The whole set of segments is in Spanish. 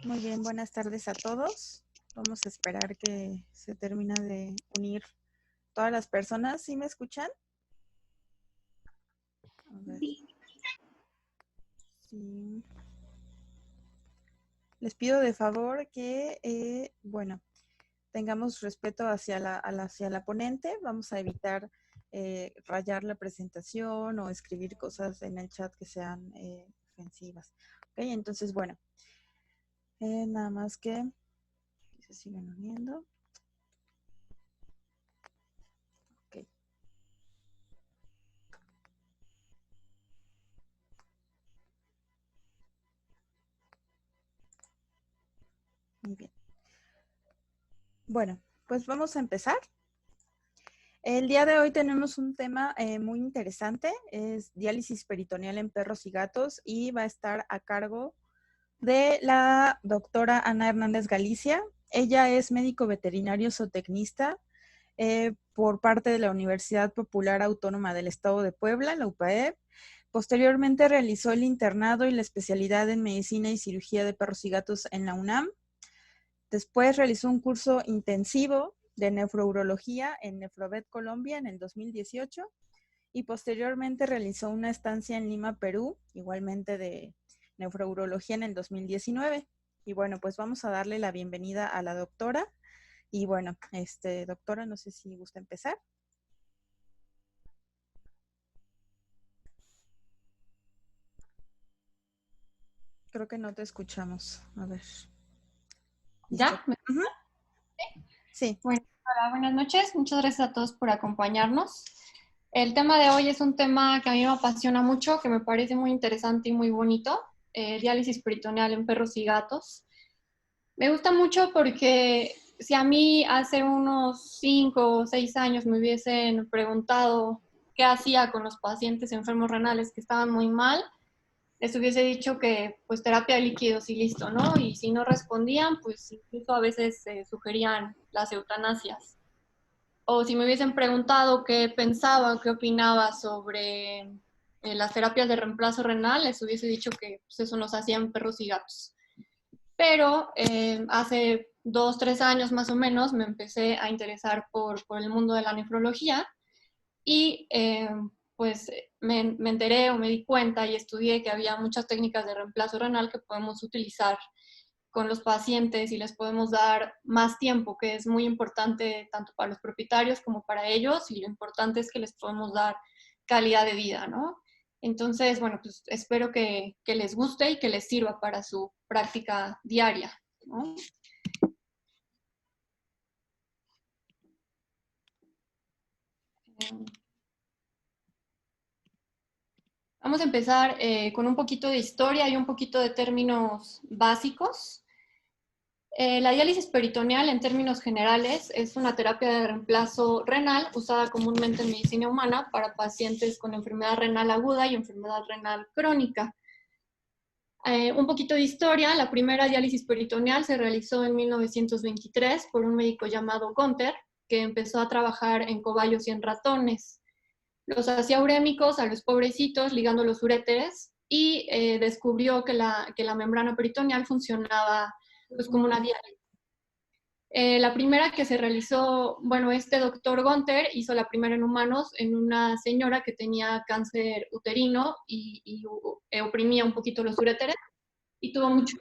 Muy bien, buenas tardes a todos. Vamos a esperar que se termine de unir todas las personas. ¿Sí me escuchan? A ver. Sí. Les pido de favor que, tengamos respeto hacia la ponente. Vamos a evitar rayar la presentación o escribir cosas en el chat que sean ofensivas. Ok, entonces, nada más que se siguen uniendo. Ok. Muy bien. Bueno, pues vamos a empezar. El día de hoy tenemos un tema muy interesante, es diálisis peritoneal en perros y gatos y va a estar a cargo de la doctora Ana Hernández Galicia. Ella es médico veterinario zootecnista por parte de la Universidad Popular Autónoma del Estado de Puebla, la UPAEP. Posteriormente realizó el internado y la especialidad en medicina y cirugía de perros y gatos en la UNAM. Después realizó un curso intensivo de nefrourología en Nefrovet Colombia en el 2018 y posteriormente realizó una estancia en Lima, Perú, igualmente de nefrourología en el 2019. Y bueno, pues vamos a darle la bienvenida a la doctora. Y bueno, doctora, no sé si gusta empezar. Creo que no te escuchamos. A ver. ¿Listo? ¿Ya? ¿Me Uh-huh. Sí. Bueno, hola, buenas noches. Muchas gracias a todos por acompañarnos. El tema de hoy es un tema que a mí me apasiona mucho, que me parece muy interesante y muy bonito, diálisis peritoneal en perros y gatos. Me gusta mucho porque si a mí hace unos 5 o 6 años me hubiesen preguntado qué hacía con los pacientes enfermos renales que estaban muy mal, les hubiese dicho que pues terapia de líquidos y listo, ¿no? Y si no respondían, pues incluso a veces sugerían las eutanasias. O si me hubiesen preguntado qué pensaba, qué opinaba sobre las terapias de reemplazo renal, les hubiese dicho que pues, eso nos hacían perros y gatos. Pero hace 2, 3 años más o menos me empecé a interesar por el mundo de la nefrología y pues me enteré o me di cuenta y estudié que había muchas técnicas de reemplazo renal que podemos utilizar con los pacientes y les podemos dar más tiempo, que es muy importante tanto para los propietarios como para ellos, y lo importante es que les podemos dar calidad de vida, ¿no? Entonces, bueno, pues espero que les guste y que les sirva para su práctica diaria, ¿no? Vamos a empezar con un poquito de historia y un poquito de términos básicos. La diálisis peritoneal, en términos generales, es una terapia de reemplazo renal usada comúnmente en medicina humana para pacientes con enfermedad renal aguda y enfermedad renal crónica. Un poquito de historia, la primera diálisis peritoneal se realizó en 1923 por un médico llamado Gunther, que empezó a trabajar en cobayos y en ratones. Los hacía urémicos a los pobrecitos, ligando los uréteres, y descubrió que la membrana peritoneal funcionaba pues, como una diálisis. La primera que se realizó, bueno, este doctor Gunther hizo la primera en humanos en una señora que tenía cáncer uterino y oprimía un poquito los uréteres y tuvo mucho.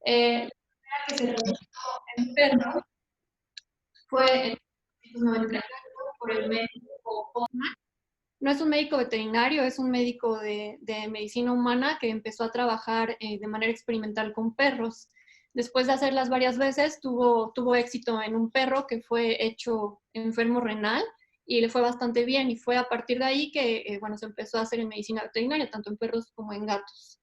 La primera que se realizó en perros fue en 1994 por el médico Hoffman. No es un médico veterinario, es un médico de medicina humana que empezó a trabajar de manera experimental con perros. Después de hacerlas varias veces, tuvo éxito en un perro que fue hecho enfermo renal y le fue bastante bien, y fue a partir de ahí que bueno, se empezó a hacer en medicina veterinaria, tanto en perros como en gatos.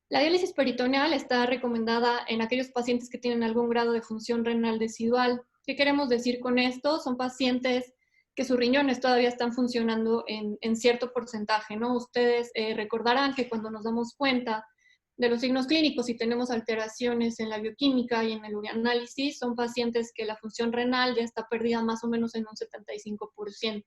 La diálisis peritoneal está recomendada en aquellos pacientes que tienen algún grado de función renal residual. ¿Qué queremos decir con esto? Son pacientes que sus riñones todavía están funcionando en cierto porcentaje, ¿no? Ustedes recordarán que cuando nos damos cuenta de los signos clínicos y tenemos alteraciones en la bioquímica y en el urinálisis, son pacientes que la función renal ya está perdida más o menos en un 75%.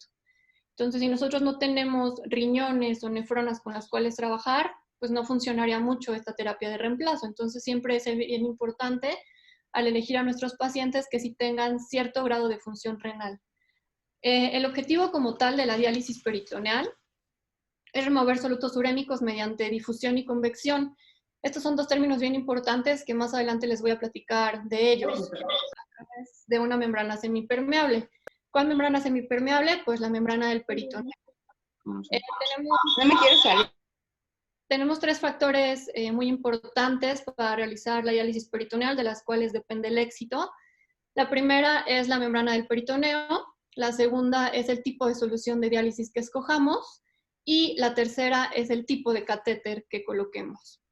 Entonces, si nosotros no tenemos riñones o nefronas con las cuales trabajar, pues no funcionaría mucho esta terapia de reemplazo. Entonces siempre es bien importante al elegir a nuestros pacientes que sí tengan cierto grado de función renal. El objetivo como tal de la diálisis peritoneal es remover solutos urémicos mediante difusión y convección. Estos son dos términos bien importantes que más adelante les voy a platicar de ellos. De una membrana semipermeable. ¿Cuál membrana semipermeable? Pues la membrana del peritoneo. Tenemos tres factores muy importantes para realizar la diálisis peritoneal, de las cuales depende el éxito. La primera es la membrana del peritoneo, la segunda es el tipo de solución de diálisis que escojamos, y la tercera es el tipo de catéter que coloquemos.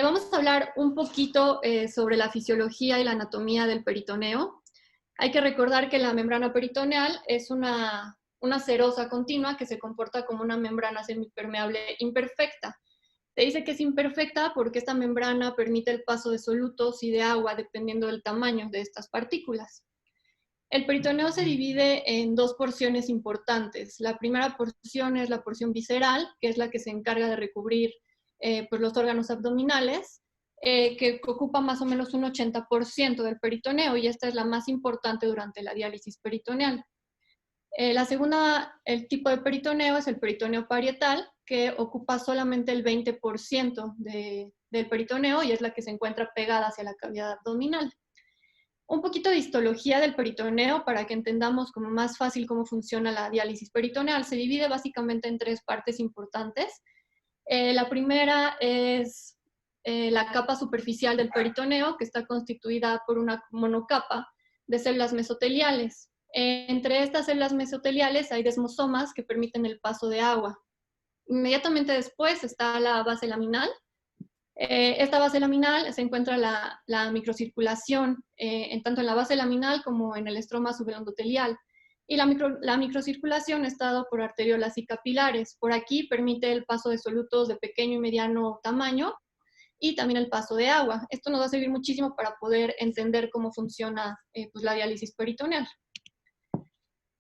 Vamos a hablar un poquito sobre la fisiología y la anatomía del peritoneo. Hay que recordar que la membrana peritoneal es una serosa continua que se comporta como una membrana semipermeable imperfecta. Se dice que es imperfecta porque esta membrana permite el paso de solutos y de agua dependiendo del tamaño de estas partículas. El peritoneo se divide en dos porciones importantes. La primera porción es la porción visceral, que es la que se encarga de recubrir pues los órganos abdominales, que ocupa más o menos un 80% del peritoneo, y esta es la más importante durante la diálisis peritoneal. La segunda, el tipo de peritoneo es el peritoneo parietal, que ocupa solamente el 20% del peritoneo y es la que se encuentra pegada hacia la cavidad abdominal. Un poquito de histología del peritoneo para que entendamos como más fácil cómo funciona la diálisis peritoneal. Se divide básicamente en tres partes importantes. La primera es la capa superficial del peritoneo, que está constituida por una monocapa de células mesoteliales. Entre estas células mesoteliales hay desmosomas que permiten el paso de agua. Inmediatamente después está la base laminal. Esta base laminal se encuentra la microcirculación, tanto en la base laminal como en el estroma subendotelial. Y la microcirculación está dado por arteriolas y capilares. Por aquí permite el paso de solutos de pequeño y mediano tamaño y también el paso de agua. Esto nos va a servir muchísimo para poder entender cómo funciona pues la diálisis peritoneal.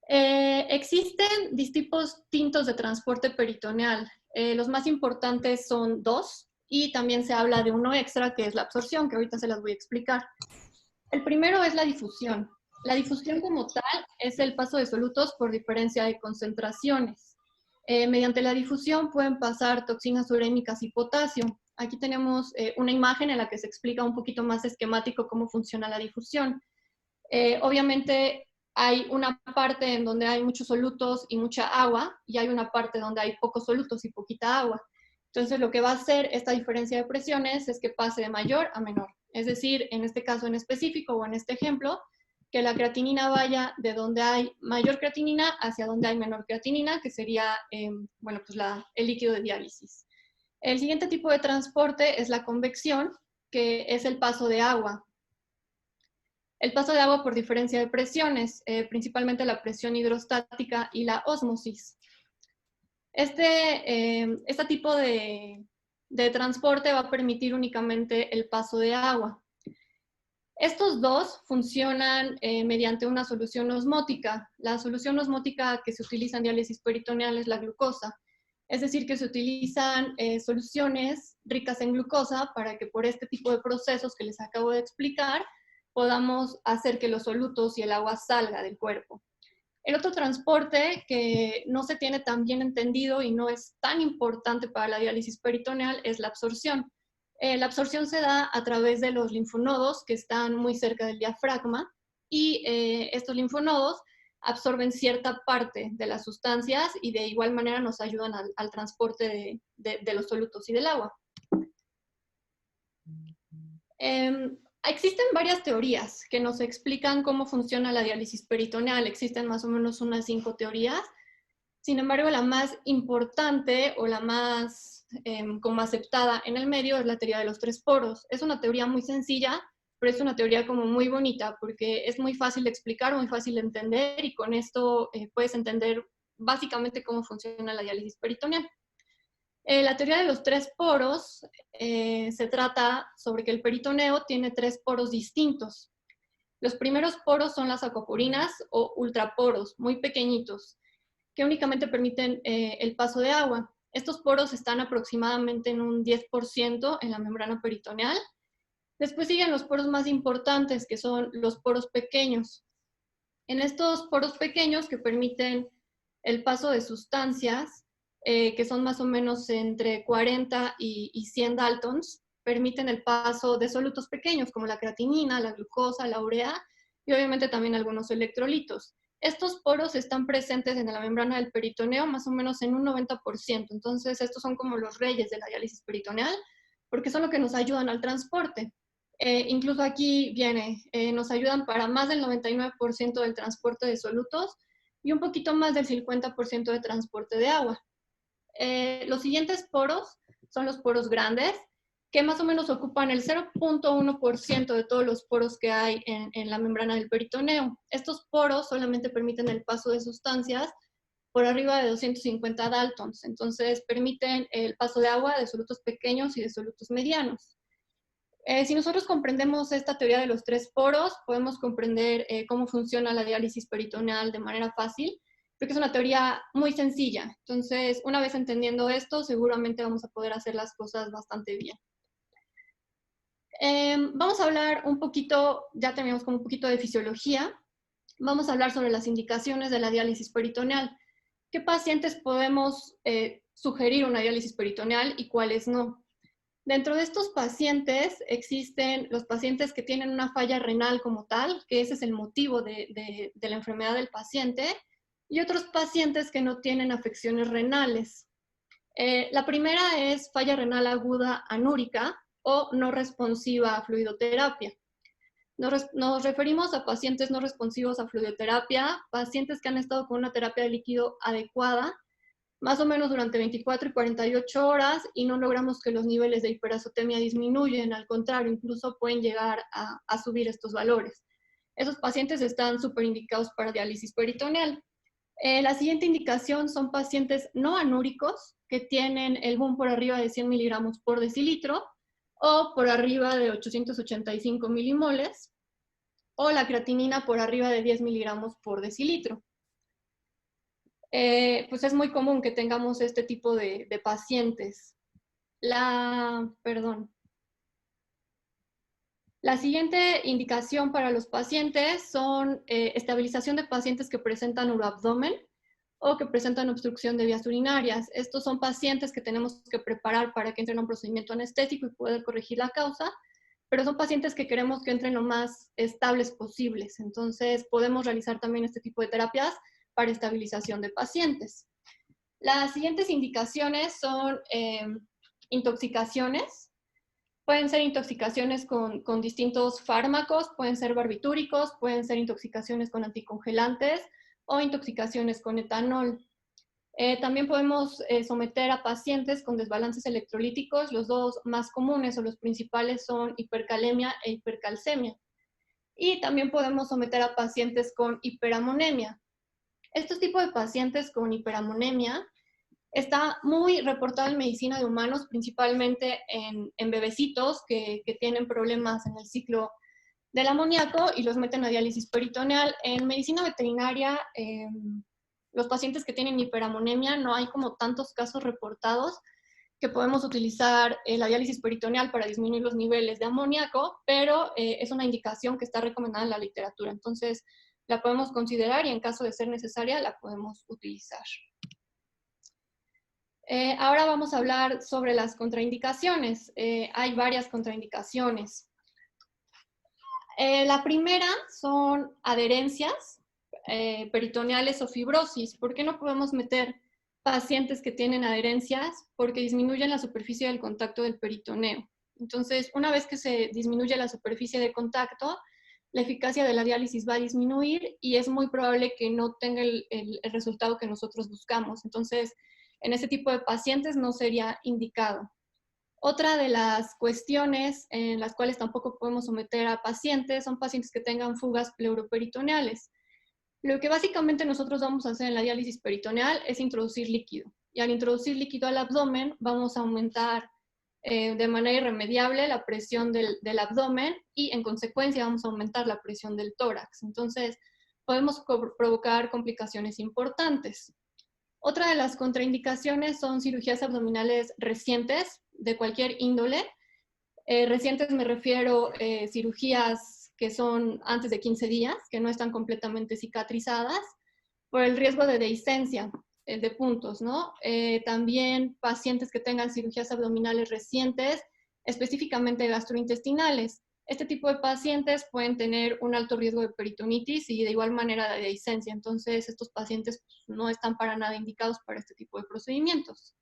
Existen distintos de transporte peritoneal. Los más importantes son dos, y también se habla de uno extra, que es la absorción, que ahorita se las voy a explicar. El primero es la difusión. La difusión como tal es el paso de solutos por diferencia de concentraciones. Mediante la difusión pueden pasar toxinas urémicas y potasio. Aquí tenemos una imagen en la que se explica un poquito más esquemático cómo funciona la difusión. Obviamente hay una parte en donde hay muchos solutos y mucha agua, y hay una parte donde hay pocos solutos y poquita agua. Entonces, lo que va a hacer esta diferencia de presiones es que pase de mayor a menor. Es decir, en este caso en específico o en este ejemplo, que la creatinina vaya de donde hay mayor creatinina hacia donde hay menor creatinina, que sería bueno, pues el líquido de diálisis. El siguiente tipo de transporte es la convección, que es el paso de agua. El paso de agua por diferencia de presiones, principalmente la presión hidrostática y la ósmosis. Este tipo de transporte va a permitir únicamente el paso de agua. Estos dos funcionan mediante una solución osmótica. La solución osmótica que se utiliza en diálisis peritoneal es la glucosa. Es decir, que se utilizan soluciones ricas en glucosa para que por este tipo de procesos que les acabo de explicar podamos hacer que los solutos y el agua salga del cuerpo. El otro transporte que no se tiene tan bien entendido y no es tan importante para la diálisis peritoneal es la absorción. La absorción se da a través de los linfonodos que están muy cerca del diafragma, y estos linfonodos absorben cierta parte de las sustancias y de igual manera nos ayudan al transporte de los solutos y del agua. Existen varias teorías que nos explican cómo funciona la diálisis peritoneal. Existen más o menos unas 5 teorías. Sin embargo, la más importante o la más como aceptada en el medio es la teoría de los 3 poros. Es una teoría muy sencilla, pero es una teoría como muy bonita porque es muy fácil de explicar, muy fácil de entender, y con esto puedes entender básicamente cómo funciona la diálisis peritoneal. La teoría de los 3 poros se trata sobre que el peritoneo tiene 3 poros distintos. Los primeros poros son las aquaporinas o ultraporos, muy pequeñitos, que únicamente permiten el paso de agua. Estos poros están aproximadamente en un 10% en la membrana peritoneal. Después siguen los poros más importantes, que son los poros pequeños. En estos poros pequeños que permiten el paso de sustancias, que son más o menos entre 40 y 100 Daltons, permiten el paso de solutos pequeños como la creatinina, la glucosa, la urea y obviamente también algunos electrolitos. Estos poros están presentes en la membrana del peritoneo más o menos en un 90%, entonces estos son como los reyes de la diálisis peritoneal porque son los que nos ayudan al transporte. Incluso aquí viene, nos ayudan para más del 99% del transporte de solutos y un poquito más del 50% de transporte de agua. Los siguientes poros son los poros grandes, que más o menos ocupan el 0.1% de todos los poros que hay en la membrana del peritoneo. Estos poros solamente permiten el paso de sustancias por arriba de 250 Daltons, entonces permiten el paso de agua de solutos pequeños y de solutos medianos. Si nosotros comprendemos esta teoría de los tres poros, podemos comprender cómo funciona la diálisis peritoneal de manera fácil, porque es una teoría muy sencilla. Entonces, una vez entendiendo esto, seguramente vamos a poder hacer las cosas bastante bien. Vamos a hablar un poquito, ya terminamos con un poquito de fisiología, vamos a hablar sobre las indicaciones de la diálisis peritoneal. ¿Qué pacientes podemos sugerir una diálisis peritoneal y cuáles no? Dentro de estos pacientes existen los pacientes que tienen una falla renal como tal, que ese es el motivo de la enfermedad del paciente, y otros pacientes que no tienen afecciones renales. La primera es falla renal aguda anúrica o no responsiva a fluidoterapia. Nos referimos a pacientes no responsivos a fluidoterapia, pacientes que han estado con una terapia de líquido adecuada, más o menos durante 24 y 48 horas y no logramos que los niveles de hiperazotemia disminuyan, al contrario, incluso pueden llegar a subir estos valores. Esos pacientes están súper indicados para diálisis peritoneal. La siguiente indicación son pacientes no anúricos que tienen el BUN por arriba de 100 miligramos por decilitro o por arriba de 885 milimoles o la creatinina por arriba de 10 miligramos por decilitro. Pues es muy común que tengamos este tipo de pacientes. La siguiente indicación para los pacientes son estabilización de pacientes que presentan uroabdomen o que presentan obstrucción de vías urinarias. Estos son pacientes que tenemos que preparar para que entren a un procedimiento anestésico y poder corregir la causa, pero son pacientes que queremos que entren lo más estables posibles. Entonces podemos realizar también este tipo de terapias para estabilización de pacientes. Las siguientes indicaciones son intoxicaciones. Pueden ser intoxicaciones con distintos fármacos, pueden ser barbitúricos, pueden ser intoxicaciones con anticongelantes o intoxicaciones con etanol. También podemos someter a pacientes con desbalances electrolíticos. Los dos más comunes o los principales son hipercalemia e hipercalcemia. Y también podemos someter a pacientes con hiperamonemia. Estos tipos de pacientes con hiperamonemia está muy reportado en medicina de humanos, principalmente en bebecitos que tienen problemas en el ciclo del amoníaco y los meten a diálisis peritoneal. En medicina veterinaria, los pacientes que tienen hiperamonemia no hay como tantos casos reportados que podemos utilizar la diálisis peritoneal para disminuir los niveles de amoníaco, pero es una indicación que está recomendada en la literatura. Entonces, la podemos considerar y en caso de ser necesaria la podemos utilizar. Ahora vamos a hablar sobre las contraindicaciones. Hay varias contraindicaciones. La primera son adherencias peritoneales o fibrosis. ¿Por qué no podemos meter pacientes que tienen adherencias? Porque disminuyen la superficie del contacto del peritoneo. Entonces, una vez que se disminuye la superficie de contacto, la eficacia de la diálisis va a disminuir y es muy probable que no tenga el resultado que nosotros buscamos. Entonces, en este tipo de pacientes no sería indicado. Otra de las cuestiones en las cuales tampoco podemos someter a pacientes son pacientes que tengan fugas pleuroperitoneales. Lo que básicamente nosotros vamos a hacer en la diálisis peritoneal es introducir líquido. Y al introducir líquido al abdomen vamos a aumentar de manera irremediable la presión del abdomen y en consecuencia vamos a aumentar la presión del tórax. Entonces podemos provocar complicaciones importantes. Otra de las contraindicaciones son cirugías abdominales recientes de cualquier índole. Recientes me refiero a cirugías que son antes de 15 días, que no están completamente cicatrizadas, por el riesgo de dehiscencia, el de puntos, ¿no? También pacientes que tengan cirugías abdominales recientes, específicamente gastrointestinales. Este tipo de pacientes pueden tener un alto riesgo de peritonitis y de igual manera de dehiscencia. Entonces, estos pacientes no están para nada indicados para este tipo de procedimientos.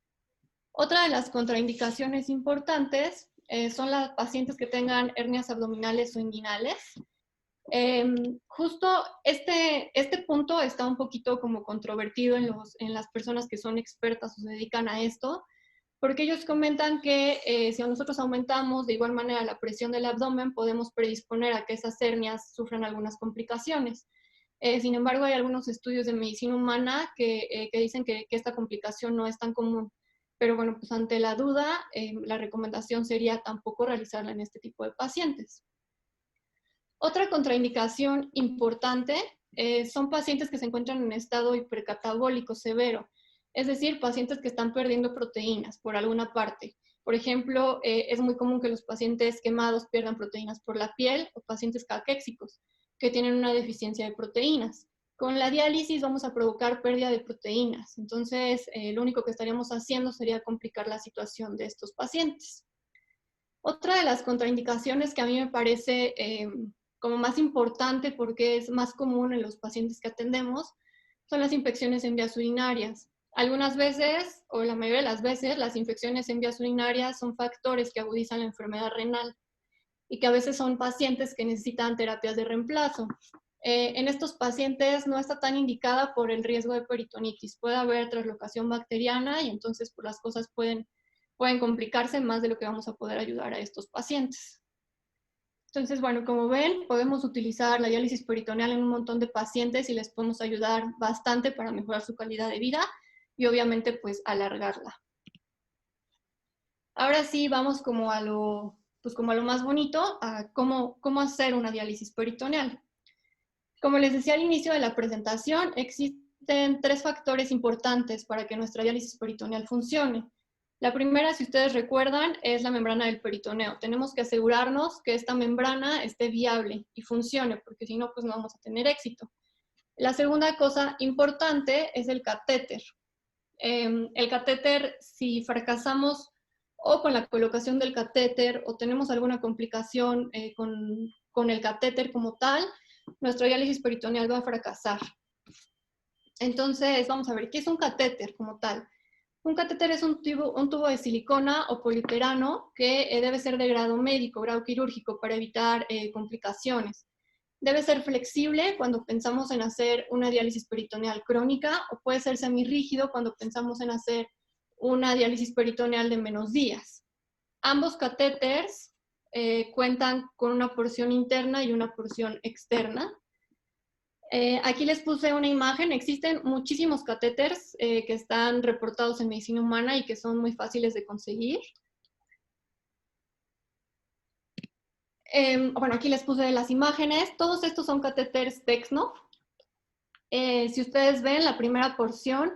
Otra de las contraindicaciones importantes son las pacientes que tengan hernias abdominales o inguinales. Justo este punto está un poquito como controvertido en las personas que son expertas o se dedican a esto, porque ellos comentan que si nosotros aumentamos de igual manera la presión del abdomen, podemos predisponer a que esas hernias sufran algunas complicaciones. Sin embargo, hay algunos estudios de medicina humana que dicen que esta complicación no es tan común. Pero bueno, pues ante la duda, la recomendación sería tampoco realizarla en este tipo de pacientes. Otra contraindicación importante son pacientes que se encuentran en estado hipercatabólico severo, es decir, pacientes que están perdiendo proteínas por alguna parte. Por ejemplo, es muy común que los pacientes quemados pierdan proteínas por la piel o pacientes caquéxicos que tienen una deficiencia de proteínas. Con la diálisis vamos a provocar pérdida de proteínas, entonces lo único que estaríamos haciendo sería complicar la situación de estos pacientes. Otra de las contraindicaciones que a mí me parece como más importante porque es más común en los pacientes que atendemos son las infecciones en vías urinarias. Algunas veces, o la mayoría de las veces, las infecciones en vías urinarias son factores que agudizan la enfermedad renal y que a veces son pacientes que necesitan terapias de reemplazo. En estos pacientes no está tan indicada por el riesgo de peritonitis. Puede haber traslocación bacteriana y entonces pues, las cosas pueden complicarse más de lo que vamos a poder ayudar a estos pacientes. Entonces, bueno, como ven, podemos utilizar la diálisis peritoneal en un montón de pacientes y les podemos ayudar bastante para mejorar su calidad de vida y obviamente pues alargarla. Ahora sí, vamos como a lo más bonito, a cómo hacer una diálisis peritoneal. Como les decía al inicio de la presentación, existen 3 factores importantes para que nuestra diálisis peritoneal funcione. La primera, si ustedes recuerdan, es la membrana del peritoneo. Tenemos que asegurarnos que esta membrana esté viable y funcione, porque si no, pues no vamos a tener éxito. La segunda cosa importante es el catéter. El catéter, si fracasamos o con la colocación del catéter o tenemos alguna complicación con el catéter como tal, nuestra diálisis peritoneal va a fracasar. Entonces, vamos a ver, ¿qué es un catéter como tal? Un catéter es un tubo de silicona o politerano que debe ser de grado médico, grado quirúrgico, para evitar complicaciones. Debe ser flexible cuando pensamos en hacer una diálisis peritoneal crónica o puede ser semirrígido cuando pensamos en hacer una diálisis peritoneal de menos días. Ambos catéteres cuentan con una porción interna y una porción externa. Aquí les puse una imagen. Existen muchísimos catéteres que están reportados en medicina humana y que son muy fáciles de conseguir. Bueno, aquí les puse las imágenes. Todos estos son catéteres Texno. Si ustedes ven, la primera porción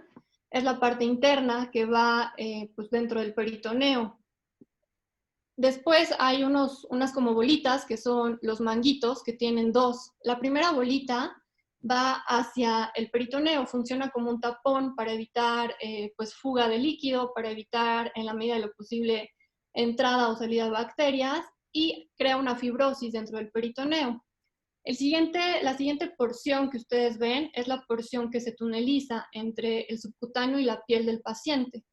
es la parte interna que va pues dentro del peritoneo. Después hay unas como bolitas que son los manguitos que tienen 2. La primera bolita va hacia el peritoneo, funciona como un tapón para evitar pues fuga de líquido, para evitar en la medida de lo posible entrada o salida de bacterias y crea una fibrosis dentro del peritoneo. La siguiente porción que ustedes ven es la porción que se tuneliza entre el subcutáneo y la piel del paciente.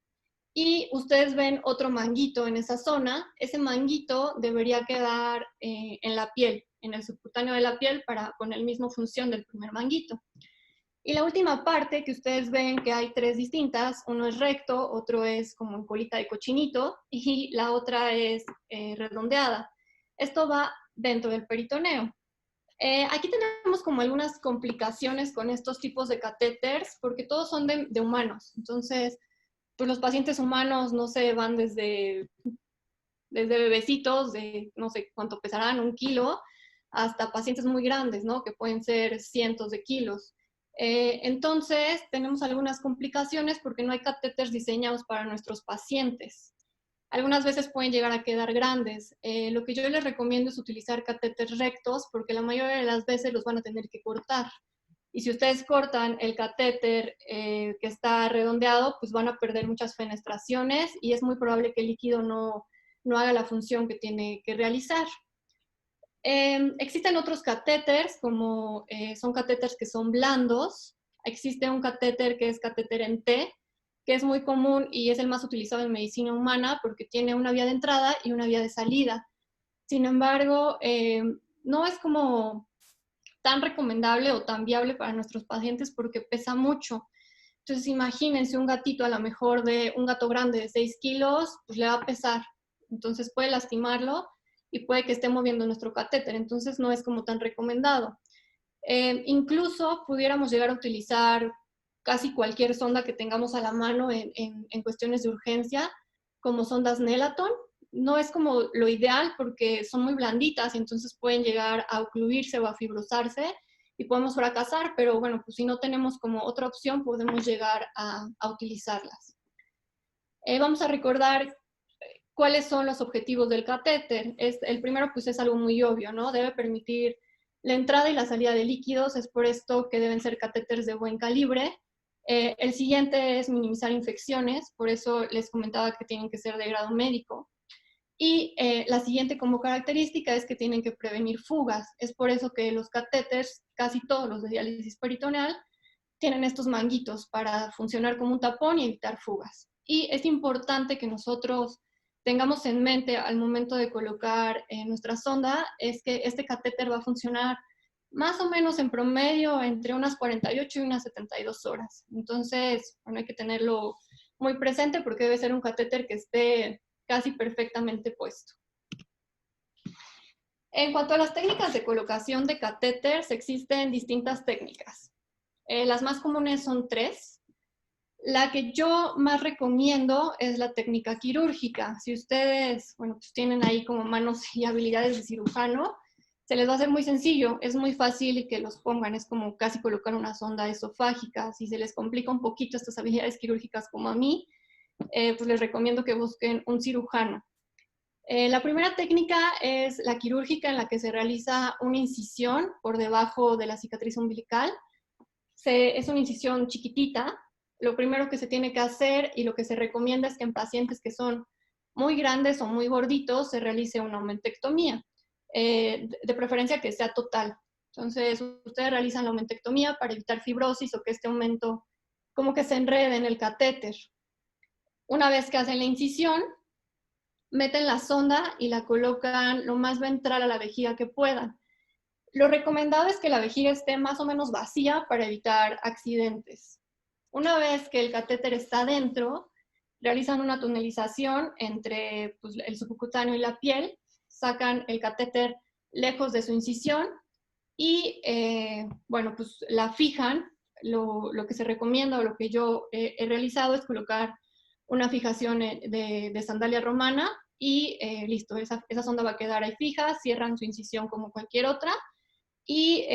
Y ustedes ven otro manguito en esa zona. Ese manguito debería quedar en la piel, en el subcutáneo de la piel, con la misma función del primer manguito. Y la última parte que ustedes ven que hay 3 distintas, uno es recto, otro es como en colita de cochinito y la otra es redondeada. Esto va dentro del peritoneo. Aquí tenemos como algunas complicaciones con estos tipos de catéteres porque todos son de humanos. Entonces, pues los pacientes humanos, no sé, van desde bebecitos de no sé cuánto pesarán, 1 kilo, hasta pacientes muy grandes, ¿no? Que pueden ser cientos de kilos. Entonces, tenemos algunas complicaciones porque no hay catéteres diseñados para nuestros pacientes. Algunas veces pueden llegar a quedar grandes. Lo que yo les recomiendo es utilizar catéteres rectos porque la mayoría de las veces los van a tener que cortar. Y si ustedes cortan el catéter que está redondeado, pues van a perder muchas fenestraciones y es muy probable que el líquido no haga la función que tiene que realizar. Existen otros catéteres, como son catéteres que son blandos. Existe un catéter que es catéter en T, que es muy común y es el más utilizado en medicina humana porque tiene una vía de entrada y una vía de salida. Sin embargo, no es como tan recomendable o tan viable para nuestros pacientes porque pesa mucho. Entonces, imagínense un gatito a lo mejor de un gato grande de 6 kilos, pues le va a pesar. Entonces puede lastimarlo y puede que esté moviendo nuestro catéter. Entonces no es como tan recomendado. Incluso pudiéramos llegar a utilizar casi cualquier sonda que tengamos a la mano en cuestiones de urgencia, como sondas Nelaton. No es como lo ideal porque son muy blanditas y entonces pueden llegar a ocluirse o a fibrosarse y podemos fracasar, pero bueno, pues si no tenemos como otra opción, podemos llegar a utilizarlas. Vamos a recordar cuáles son los objetivos del catéter. El primero, pues es algo muy obvio, ¿no? Debe permitir la entrada y la salida de líquidos, es por esto que deben ser catéteres de buen calibre. El siguiente es minimizar infecciones, por eso les comentaba que tienen que ser de grado médico. Y la siguiente como característica es que tienen que prevenir fugas. Es por eso que los catéteres, casi todos los de diálisis peritoneal, tienen estos manguitos para funcionar como un tapón y evitar fugas. Y es importante que nosotros tengamos en mente al momento de colocar nuestra sonda, es que este catéter va a funcionar más o menos en promedio entre unas 48 y unas 72 horas. Entonces, bueno, hay que tenerlo muy presente porque debe ser un catéter que esté casi perfectamente puesto. En cuanto a las técnicas de colocación de catéteres, existen distintas técnicas. Las más comunes son 3. La que yo más recomiendo es la técnica quirúrgica. Si ustedes, bueno, pues tienen ahí como manos y habilidades de cirujano, se les va a hacer muy sencillo, es muy fácil que los pongan, es como casi colocar una sonda esofágica. Si se les complica un poquito estas habilidades quirúrgicas como a mí, pues les recomiendo que busquen un cirujano. La primera técnica es la quirúrgica, en la que se realiza una incisión por debajo de la cicatriz umbilical. Es una incisión chiquitita. Lo primero que se tiene que hacer y lo que se recomienda es que en pacientes que son muy grandes o muy gorditos se realice una aumentectomía, de preferencia que sea total. Entonces, ustedes realizan la aumentectomía para evitar fibrosis o que este aumento como que se enrede en el catéter. Una vez que hacen la incisión, meten la sonda y la colocan lo más ventral a la vejiga que puedan. Lo recomendado es que la vejiga esté más o menos vacía para evitar accidentes. Una vez que el catéter está dentro, realizan una tunelización entre pues, el subcutáneo y la piel, sacan el catéter lejos de su incisión y, bueno, pues la fijan. Lo que se recomienda o lo que yo he realizado es colocar una fijación de sandalia romana y listo, esa sonda va a quedar ahí fija, cierran su incisión como cualquier otra y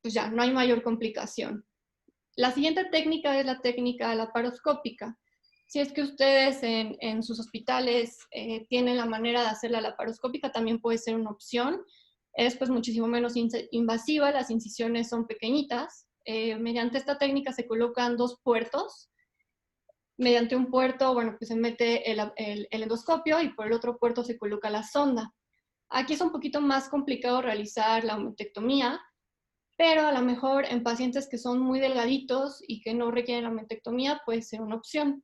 pues ya, no hay mayor complicación. La siguiente técnica es la técnica laparoscópica. Si es que ustedes en sus hospitales tienen la manera de hacer la laparoscópica, también puede ser una opción. Es pues muchísimo menos invasiva, las incisiones son pequeñitas. Mediante esta técnica se colocan 2 puertos. Mediante un puerto, bueno, pues se mete el endoscopio y por el otro puerto se coloca la sonda. Aquí es un poquito más complicado realizar la aumentectomía, pero a lo mejor en pacientes que son muy delgaditos y que no requieren la aumentectomía puede ser una opción.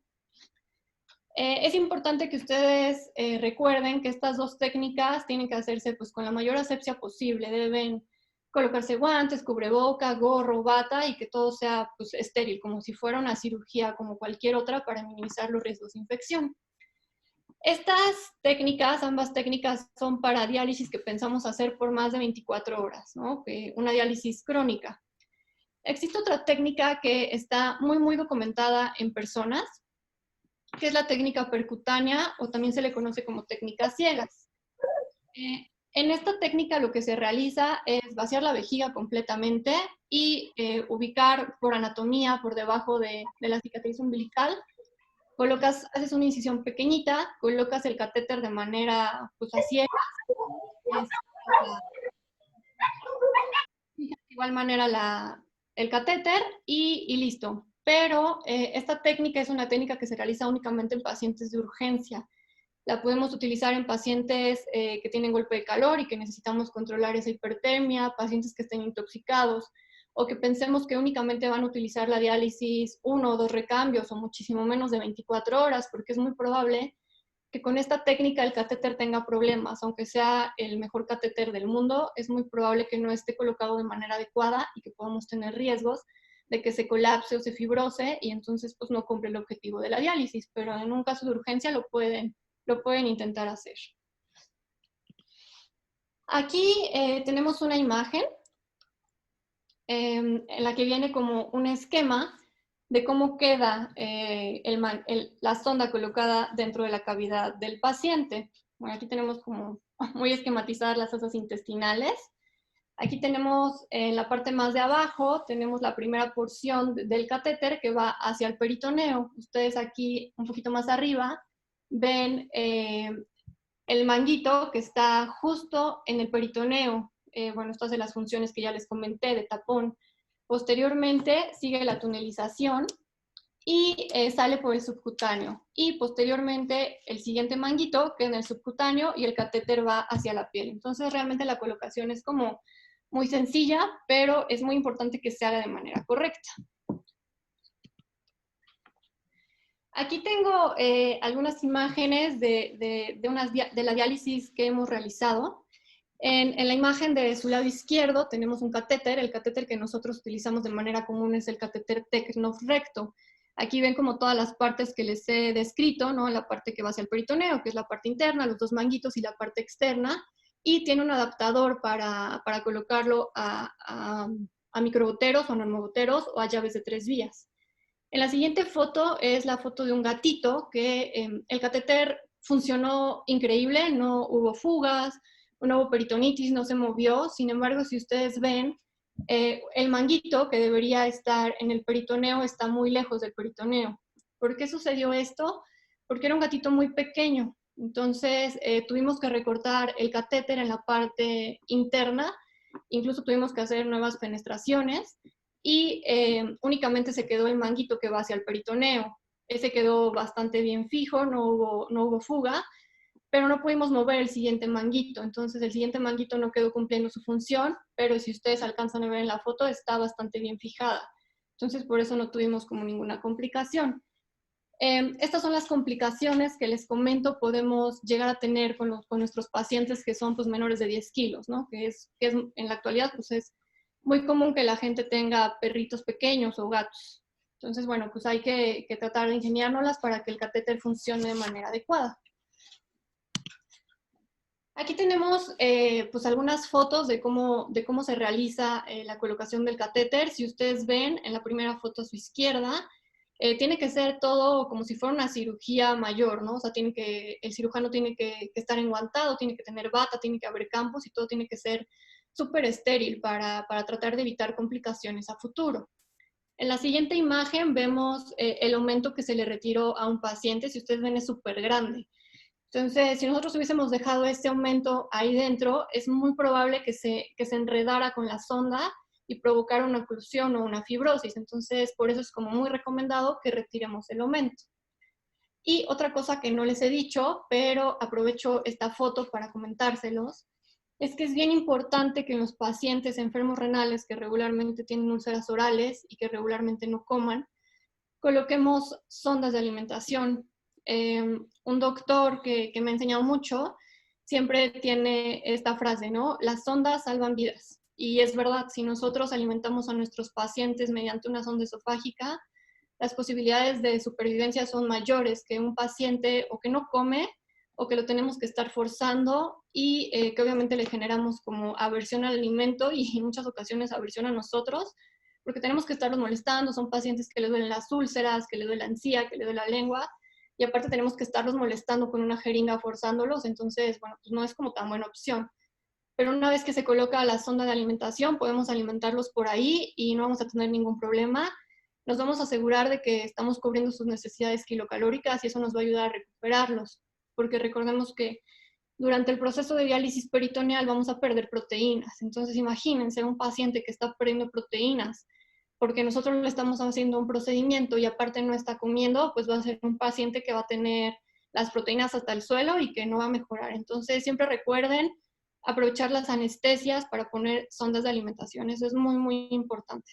Es importante que ustedes recuerden que estas 2 técnicas tienen que hacerse pues, con la mayor asepsia posible. Deben colocarse guantes, cubreboca, gorro, bata y que todo sea pues, estéril, como si fuera una cirugía como cualquier otra para minimizar los riesgos de infección. Estas técnicas, ambas técnicas, son para diálisis que pensamos hacer por más de 24 horas, ¿no? Una diálisis crónica. Existe otra técnica que está muy documentada en personas, que es la técnica percutánea, o también se le conoce como técnica ciegas. En esta técnica lo que se realiza es vaciar la vejiga completamente y ubicar por anatomía, por debajo de la cicatriz umbilical. Haces una incisión pequeñita, colocas el catéter de manera pues a ciegas, de igual manera el catéter y listo. Pero esta técnica es una técnica que se realiza únicamente en pacientes de urgencia. La podemos utilizar en pacientes que tienen golpe de calor y que necesitamos controlar esa hipertermia, pacientes que estén intoxicados, o que pensemos que únicamente van a utilizar la diálisis 1 o 2 recambios o muchísimo menos de 24 horas, porque es muy probable que con esta técnica el catéter tenga problemas. Aunque sea el mejor catéter del mundo, es muy probable que no esté colocado de manera adecuada y que podamos tener riesgos de que se colapse o se fibrose y entonces pues no cumple el objetivo de la diálisis, pero en un caso de urgencia lo pueden intentar hacer. Aquí tenemos una imagen en la que viene como un esquema de cómo queda la sonda colocada dentro de la cavidad del paciente. Bueno, aquí tenemos como muy esquematizadas las asas intestinales. Aquí tenemos en la parte más de abajo, tenemos la primera porción del catéter que va hacia el peritoneo. Ustedes aquí un poquito más arriba ven el manguito que está justo en el peritoneo. Bueno, esto hace las funciones que ya les comenté de tapón. Posteriormente sigue la tunelización y sale por el subcutáneo. Y posteriormente el siguiente manguito que en el subcutáneo y el catéter va hacia la piel. Entonces realmente la colocación es como muy sencilla, pero es muy importante que se haga de manera correcta. Aquí tengo algunas imágenes de la diálisis que hemos realizado. En la imagen de su lado izquierdo tenemos un catéter. El catéter que nosotros utilizamos de manera común es el catéter Tecnof recto. Aquí ven como todas las partes que les he descrito, ¿no? La parte que va hacia el peritoneo, que es la parte interna, los dos manguitos y la parte externa. Y tiene un adaptador para colocarlo a microgoteros o normogoteros o a llaves de 3 vías. En la siguiente foto es la foto de un gatito que el catéter funcionó increíble, no hubo fugas, no hubo peritonitis, no se movió. Sin embargo, si ustedes ven, el manguito que debería estar en el peritoneo está muy lejos del peritoneo. ¿Por qué sucedió esto? Porque era un gatito muy pequeño. Entonces tuvimos que recortar el catéter en la parte interna, incluso tuvimos que hacer nuevas fenestraciones y únicamente se quedó el manguito que va hacia el peritoneo. Ese quedó bastante bien fijo, no hubo fuga, pero no pudimos mover el siguiente manguito. Entonces el siguiente manguito no quedó cumpliendo su función, pero si ustedes alcanzan a ver en la foto, está bastante bien fijada. Entonces por eso no tuvimos como ninguna complicación. Estas son las complicaciones que les comento podemos llegar a tener con nuestros pacientes que son pues, menores de 10 kilos, ¿no? Que es en la actualidad pues, es muy común que la gente tenga perritos pequeños o gatos. Entonces, bueno, pues hay que tratar de ingeniárnoslas para que el catéter funcione de manera adecuada. Aquí tenemos pues algunas fotos de cómo se realiza la colocación del catéter. Si ustedes ven en la primera foto a su izquierda, tiene que ser todo como si fuera una cirugía mayor, ¿no? O sea, el cirujano tiene que estar enguantado, tiene que tener bata, tiene que haber campos y todo tiene que ser súper estéril para tratar de evitar complicaciones a futuro. En la siguiente imagen vemos el aumento que se le retiró a un paciente. Si ustedes ven, es súper grande. Entonces, si nosotros hubiésemos dejado este aumento ahí dentro, es muy probable que se enredara con la sonda y provocara una oclusión o una fibrosis. Entonces, por eso es como muy recomendado que retiremos el aumento. Y otra cosa que no les he dicho, pero aprovecho esta foto para comentárselos, es que es bien importante que en los pacientes enfermos renales que regularmente tienen úlceras orales y que regularmente no coman, coloquemos sondas de alimentación. Un doctor que me ha enseñado mucho siempre tiene esta frase, ¿no? Las sondas salvan vidas. Y es verdad, si nosotros alimentamos a nuestros pacientes mediante una sonda esofágica, las posibilidades de supervivencia son mayores que un paciente o que no come o que lo tenemos que estar forzando y que obviamente le generamos como aversión al alimento y en muchas ocasiones aversión a nosotros, porque tenemos que estarlos molestando. Son pacientes que le duelen las úlceras, que le duele la encía, que le duele la lengua, y aparte tenemos que estarlos molestando con una jeringa forzándolos. Entonces, bueno, pues no es como tan buena opción. pero una vez que se coloca la sonda de alimentación, podemos alimentarlos por ahí y no vamos a tener ningún problema. Nos vamos a asegurar de que estamos cubriendo sus necesidades kilocalóricas y eso nos va a ayudar a recuperarlos, porque recordemos que durante el proceso de diálisis peritoneal vamos a perder proteínas. Entonces imagínense un paciente que está perdiendo proteínas porque nosotros le estamos haciendo un procedimiento y aparte no está comiendo, pues va a ser un paciente que va a tener las proteínas hasta el suelo y que no va a mejorar. Entonces siempre recuerden aprovechar las anestesias para poner sondas de alimentación. Eso es muy, muy importante.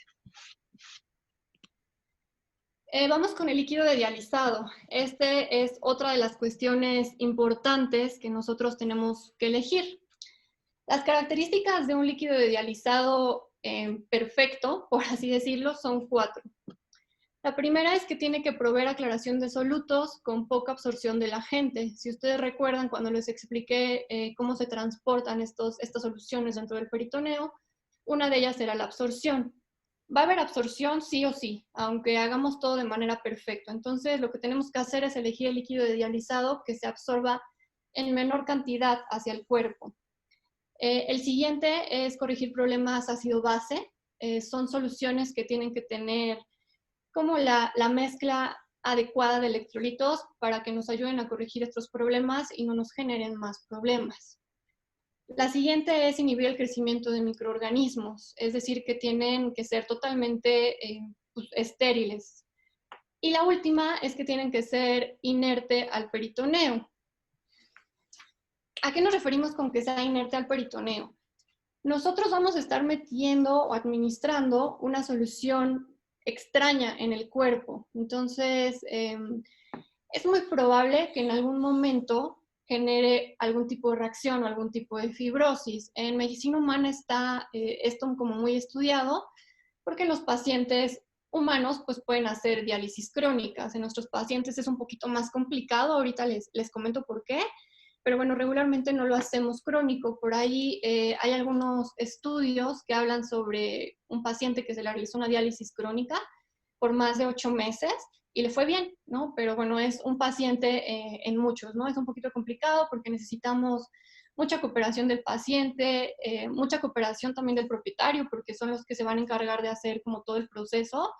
Vamos con el líquido de dializado. Este es otra de las cuestiones importantes que nosotros tenemos que elegir. Las características de un líquido de dializado perfecto, por así decirlo, son 4. La primera es que tiene que proveer aclaración de solutos con poca absorción del agente. Si ustedes recuerdan cuando les expliqué cómo se transportan estas soluciones dentro del peritoneo, una de ellas era la absorción. Va a haber absorción sí o sí, aunque hagamos todo de manera perfecta. Entonces, lo que tenemos que hacer es elegir el líquido de dializado que se absorba en menor cantidad hacia el cuerpo. El siguiente es corregir problemas ácido-base. Son soluciones que tienen que tener como la mezcla adecuada de electrolitos para que nos ayuden a corregir estos problemas y no nos generen más problemas. La siguiente es inhibir el crecimiento de microorganismos, es decir, que tienen que ser totalmente estériles. Y la última es que tienen que ser inerte al peritoneo. ¿A qué nos referimos con que sea inerte al peritoneo? Nosotros vamos a estar metiendo o administrando una solución extraña en el cuerpo. Entonces, es muy probable que en algún momento genere algún tipo de reacción o algún tipo de fibrosis. En medicina humana está esto como muy estudiado porque los pacientes humanos pues pueden hacer diálisis crónicas. En nuestros pacientes es un poquito más complicado, ahorita les comento por qué, pero bueno, regularmente no lo hacemos crónico. Por ahí hay algunos estudios que hablan sobre un paciente que se le realizó una diálisis crónica por más de 8 meses y le fue bien, ¿no? Pero bueno, es un paciente en muchos, ¿no? Es un poquito complicado porque necesitamos mucha cooperación del paciente, mucha cooperación también del propietario, porque son los que se van a encargar de hacer como todo el proceso.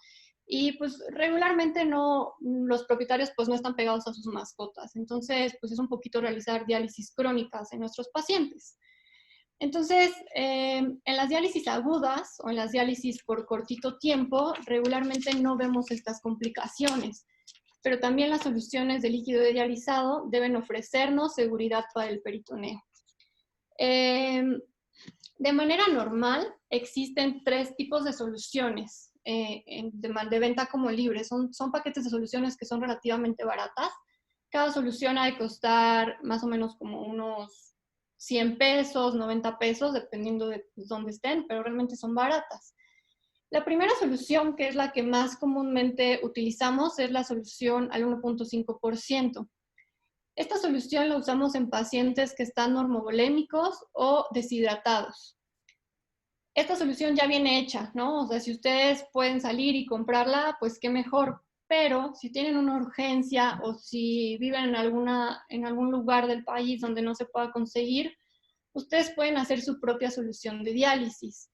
Y pues regularmente no, los propietarios pues no están pegados a sus mascotas. Entonces, pues es un poquito realizar diálisis crónicas en nuestros pacientes. Entonces, en las diálisis agudas o en las diálisis por cortito tiempo, regularmente no vemos estas complicaciones, pero también las soluciones de líquido de dializado deben ofrecernos seguridad para el peritoneo. De manera normal, existen 3 tipos de soluciones de venta como libre. Son paquetes de soluciones que son relativamente baratas. Cada solución ha de costar más o menos como unos 100 pesos, 90 pesos, dependiendo de dónde estén, pero realmente son baratas. La primera solución, que es la que más comúnmente utilizamos, es la solución al 1.5%. Esta solución la usamos en pacientes que están normovolémicos o deshidratados. Esta solución ya viene hecha, ¿no? O sea, si ustedes pueden salir y comprarla, pues qué mejor. Pero si tienen una urgencia o si viven en algún lugar del país donde no se pueda conseguir, ustedes pueden hacer su propia solución de diálisis.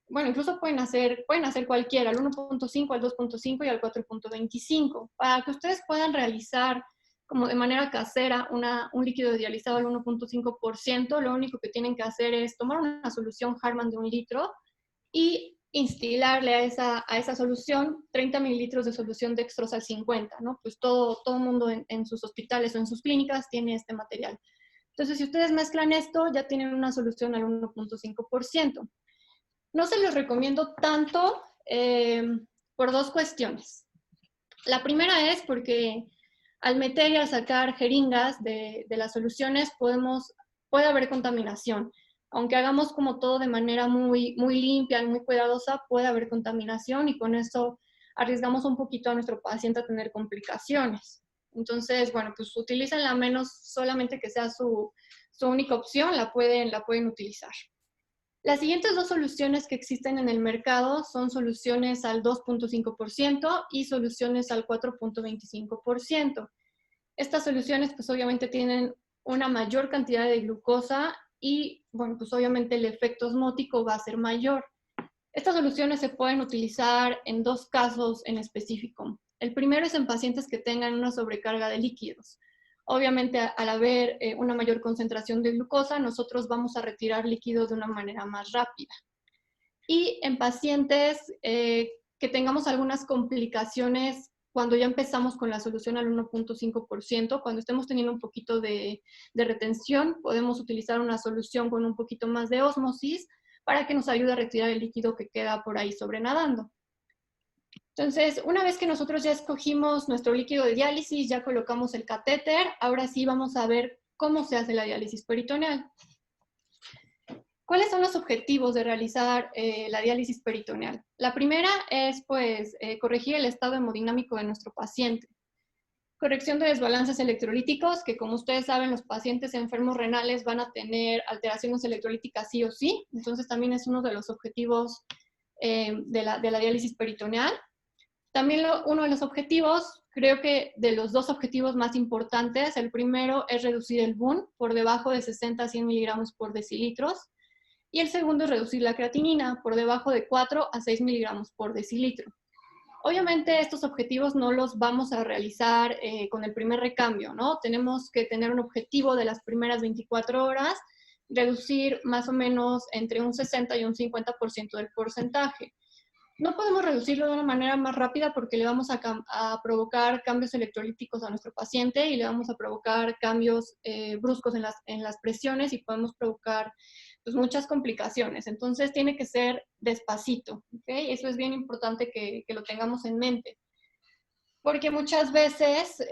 Bueno, incluso pueden hacer cualquiera, al 1.5, al 2.5 y al 4.25, para que ustedes puedan realizar como de manera casera un líquido dializado al 1.5%. Lo único que tienen que hacer es tomar una solución Harman de 1 litro y instilarle a esa solución 30 mililitros de solución dextrosa al 50, ¿no? Pues todo mundo en sus hospitales o en sus clínicas tiene este material. Entonces, si ustedes mezclan esto, ya tienen una solución al 1.5%. No se los recomiendo tanto por 2 cuestiones. La primera es porque al meter y al sacar jeringas de las soluciones puede haber contaminación. Aunque hagamos como todo de manera muy, muy limpia y muy cuidadosa, puede haber contaminación y con eso arriesgamos un poquito a nuestro paciente a tener complicaciones. Entonces, bueno, pues utilícenla menos, solamente que sea su única opción, la pueden utilizar. Las siguientes 2 soluciones que existen en el mercado son soluciones al 2.5% y soluciones al 4.25%. Estas soluciones pues obviamente tienen una mayor cantidad de glucosa y, bueno, pues obviamente el efecto osmótico va a ser mayor. Estas soluciones se pueden utilizar en dos casos en específico. El primero es en pacientes que tengan una sobrecarga de líquidos. Obviamente, al haber una mayor concentración de glucosa, nosotros vamos a retirar líquidos de una manera más rápida. Y en pacientes que tengamos algunas complicaciones cuando ya empezamos con la solución al 1.5%, cuando estemos teniendo un poquito de retención, podemos utilizar una solución con un poquito más de ósmosis para que nos ayude a retirar el líquido que queda por ahí sobrenadando. Entonces, una vez que nosotros ya escogimos nuestro líquido de diálisis, ya colocamos el catéter, ahora sí vamos a ver cómo se hace la diálisis peritoneal. ¿Cuáles son los objetivos de realizar la diálisis peritoneal? La primera es, pues, corregir el estado hemodinámico de nuestro paciente. Corrección de desbalances electrolíticos, que como ustedes saben, los pacientes enfermos renales van a tener alteraciones electrolíticas sí o sí. Entonces, también es uno de los objetivos de la diálisis peritoneal. También uno de los objetivos, creo que de los dos objetivos más importantes, el primero es reducir el BUN por debajo de 60 a 100 miligramos por decilitros. Y el segundo es reducir la creatinina por debajo de 4 a 6 miligramos por decilitro. Obviamente estos objetivos no los vamos a realizar con el primer recambio, ¿no? Tenemos que tener un objetivo de las primeras 24 horas, reducir más o menos entre un 60 y un 50% del porcentaje. No podemos reducirlo de una manera más rápida porque le vamos a provocar cambios electrolíticos a nuestro paciente y le vamos a provocar cambios bruscos en las presiones y podemos provocar pues, muchas complicaciones. Entonces tiene que ser despacito, ¿okay? Eso es bien importante que lo tengamos en mente. Porque muchas veces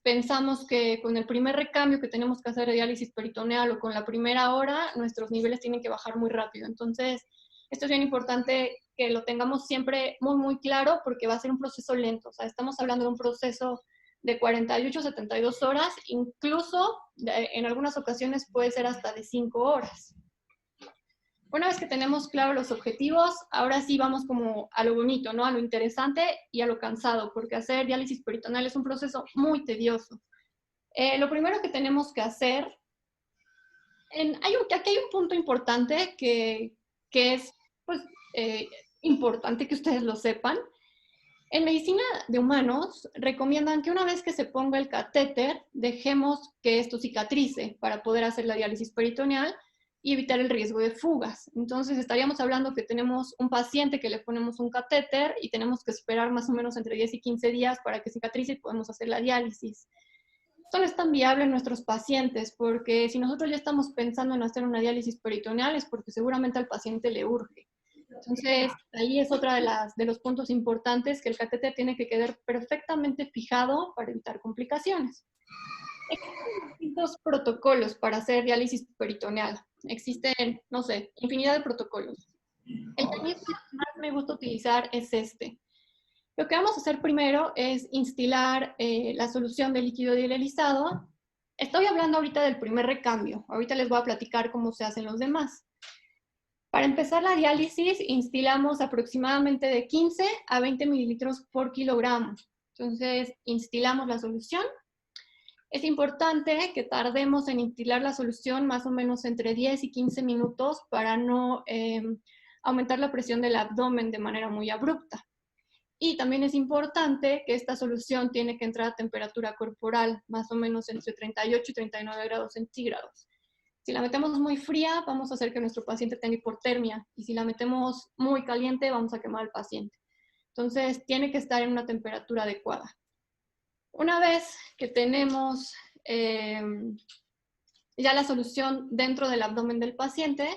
pensamos que con el primer recambio que tenemos que hacer de diálisis peritoneal o con la primera hora, nuestros niveles tienen que bajar muy rápido. Entonces, esto es bien importante que lo tengamos siempre muy, muy claro porque va a ser un proceso lento. O sea, estamos hablando de un proceso de 48 a 72 horas, incluso en algunas ocasiones puede ser hasta de 5 horas. Una vez que tenemos claros los objetivos, ahora sí vamos como a lo bonito, ¿no? A lo interesante y a lo cansado, porque hacer diálisis peritoneal es un proceso muy tedioso. Lo primero que tenemos que hacer, aquí hay un punto importante que es pues, importante que ustedes lo sepan. En medicina de humanos recomiendan que una vez que se ponga el catéter, dejemos que esto cicatrice para poder hacer la diálisis peritoneal y evitar el riesgo de fugas. Entonces estaríamos hablando que tenemos un paciente que le ponemos un catéter y tenemos que esperar más o menos entre 10 y 15 días para que cicatrice y podemos hacer la diálisis. Esto no es tan viable en nuestros pacientes porque si nosotros ya estamos pensando en hacer una diálisis peritoneal es porque seguramente al paciente le urge. Entonces, ahí es otra de los puntos importantes, que el catéter tiene que quedar perfectamente fijado para evitar complicaciones. Existen distintos protocolos para hacer diálisis peritoneal. Existen, no sé, infinidad de protocolos. El que a mí más me gusta utilizar es este. Lo que vamos a hacer primero es instilar la solución de líquido dializado. Estoy hablando ahorita del primer recambio. Ahorita les voy a platicar cómo se hacen los demás. Para empezar la diálisis, instilamos aproximadamente de 15 a 20 mililitros por kilogramo. Entonces, instilamos la solución. Es importante que tardemos en instilar la solución más o menos entre 10 y 15 minutos para no aumentar la presión del abdomen de manera muy abrupta. Y también es importante que esta solución tiene que entrar a temperatura corporal, más o menos entre 38 y 39 grados centígrados. Si la metemos muy fría, vamos a hacer que nuestro paciente tenga hipotermia. Y si la metemos muy caliente, vamos a quemar al paciente. Entonces, tiene que estar en una temperatura adecuada. Una vez que tenemos ya la solución dentro del abdomen del paciente,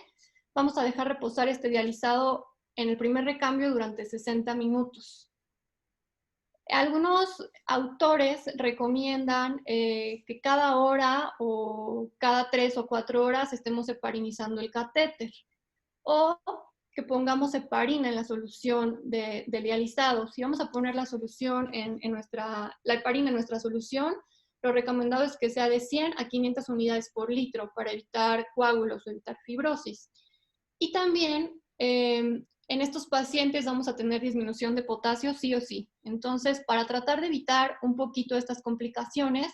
vamos a dejar reposar este dializado en el primer recambio durante 60 minutos. Algunos autores recomiendan que cada hora o cada 3 o 4 horas estemos heparinizando el catéter o que pongamos heparina en la solución del dializado. Si vamos a poner la solución la heparina en nuestra solución, lo recomendado es que sea de 100 a 500 unidades por litro para evitar coágulos o evitar fibrosis. Y también en estos pacientes vamos a tener disminución de potasio sí o sí. Entonces, para tratar de evitar un poquito estas complicaciones,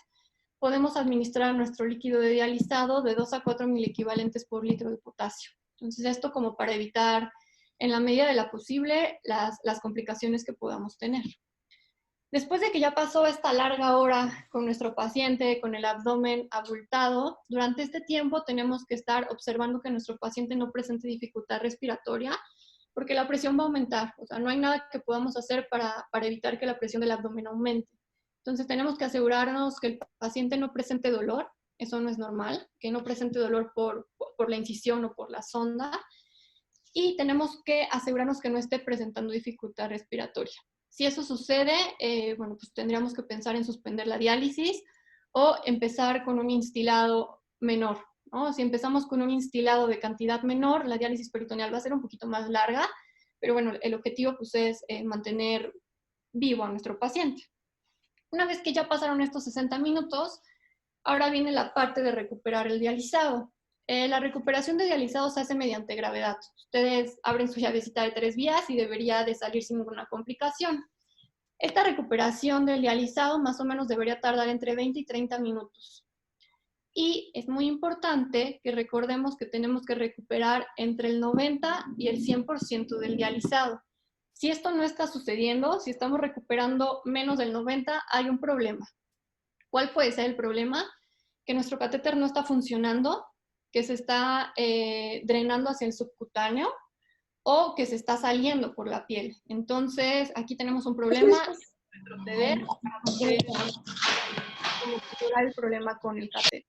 podemos administrar nuestro líquido de dializado de 2 a 4 miliequivalentes por litro de potasio. Entonces, esto como para evitar, en la medida de la posible, las complicaciones que podamos tener. Después de que ya pasó esta larga hora con nuestro paciente, con el abdomen abultado, durante este tiempo tenemos que estar observando que nuestro paciente no presente dificultad respiratoria, porque la presión va a aumentar. O sea, no hay nada que podamos hacer para evitar que la presión del abdomen aumente. Entonces tenemos que asegurarnos que el paciente no presente dolor, eso no es normal, que no presente dolor por la incisión o por la sonda, y tenemos que asegurarnos que no esté presentando dificultad respiratoria. Si eso sucede, bueno, pues tendríamos que pensar en suspender la diálisis o empezar con un instilado menor, ¿no? Si empezamos con un instilado de cantidad menor, la diálisis peritoneal va a ser un poquito más larga, pero bueno, el objetivo pues es mantener vivo a nuestro paciente. Una vez que ya pasaron estos 60 minutos, ahora viene la parte de recuperar el dializado. La recuperación de dializado se hace mediante gravedad. Ustedes abren su llavecita de 3 vías y debería de salir sin ninguna complicación. Esta recuperación del dializado más o menos debería tardar entre 20 y 30 minutos. Y es muy importante que recordemos que tenemos que recuperar entre el 90 y el 100% del dializado. Si esto no está sucediendo, si estamos recuperando menos del 90, hay un problema. ¿Cuál puede ser el problema? Que nuestro catéter no está funcionando, que se está drenando hacia el subcutáneo o que se está saliendo por la piel. Entonces, aquí tenemos un problema, retroceder para poder mejorar el problema con el catéter.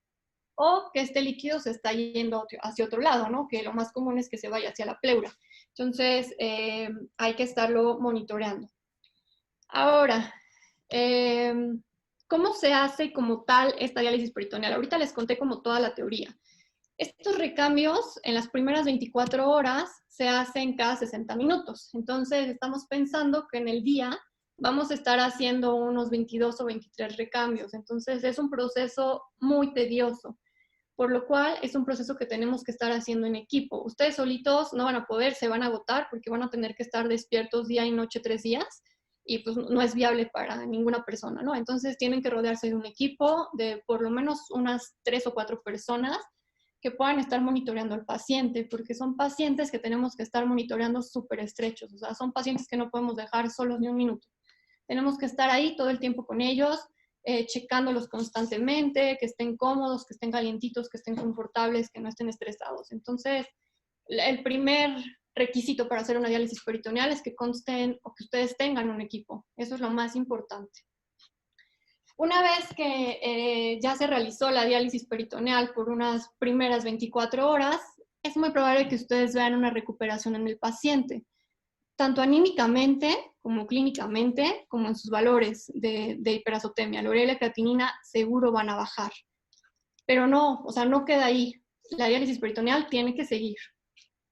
O que este líquido se está yendo hacia otro lado, ¿no? Que lo más común es que se vaya hacia la pleura. Entonces, hay que estarlo monitoreando. Ahora, ¿cómo se hace como tal esta diálisis peritoneal? Ahorita les conté como toda la teoría. Estos recambios en las primeras 24 horas se hacen cada 60 minutos. Entonces, estamos pensando que en el día vamos a estar haciendo unos 22 o 23 recambios. Entonces, es un proceso muy tedioso, por lo cual es un proceso que tenemos que estar haciendo en equipo. Ustedes solitos no van a poder, se van a agotar porque van a tener que estar despiertos día y noche 3 días y pues no es viable para ninguna persona, ¿no? Entonces tienen que rodearse de un equipo de por lo menos unas 3 o 4 personas que puedan estar monitoreando al paciente, porque son pacientes que tenemos que estar monitoreando súper estrechos, o sea, son pacientes que no podemos dejar solos ni un minuto. Tenemos que estar ahí todo el tiempo con ellos, checándolos constantemente, que estén cómodos, que estén calientitos, que estén confortables, que no estén estresados. Entonces, el primer requisito para hacer una diálisis peritoneal es que consten o que ustedes tengan un equipo. Eso es lo más importante. Una vez que ya se realizó la diálisis peritoneal por unas primeras 24 horas, es muy probable que ustedes vean una recuperación en el paciente, tanto anímicamente como clínicamente, como en sus valores de hiperazotemia. La urea y la creatinina seguro van a bajar. Pero no, o sea, no queda ahí. La diálisis peritoneal tiene que seguir.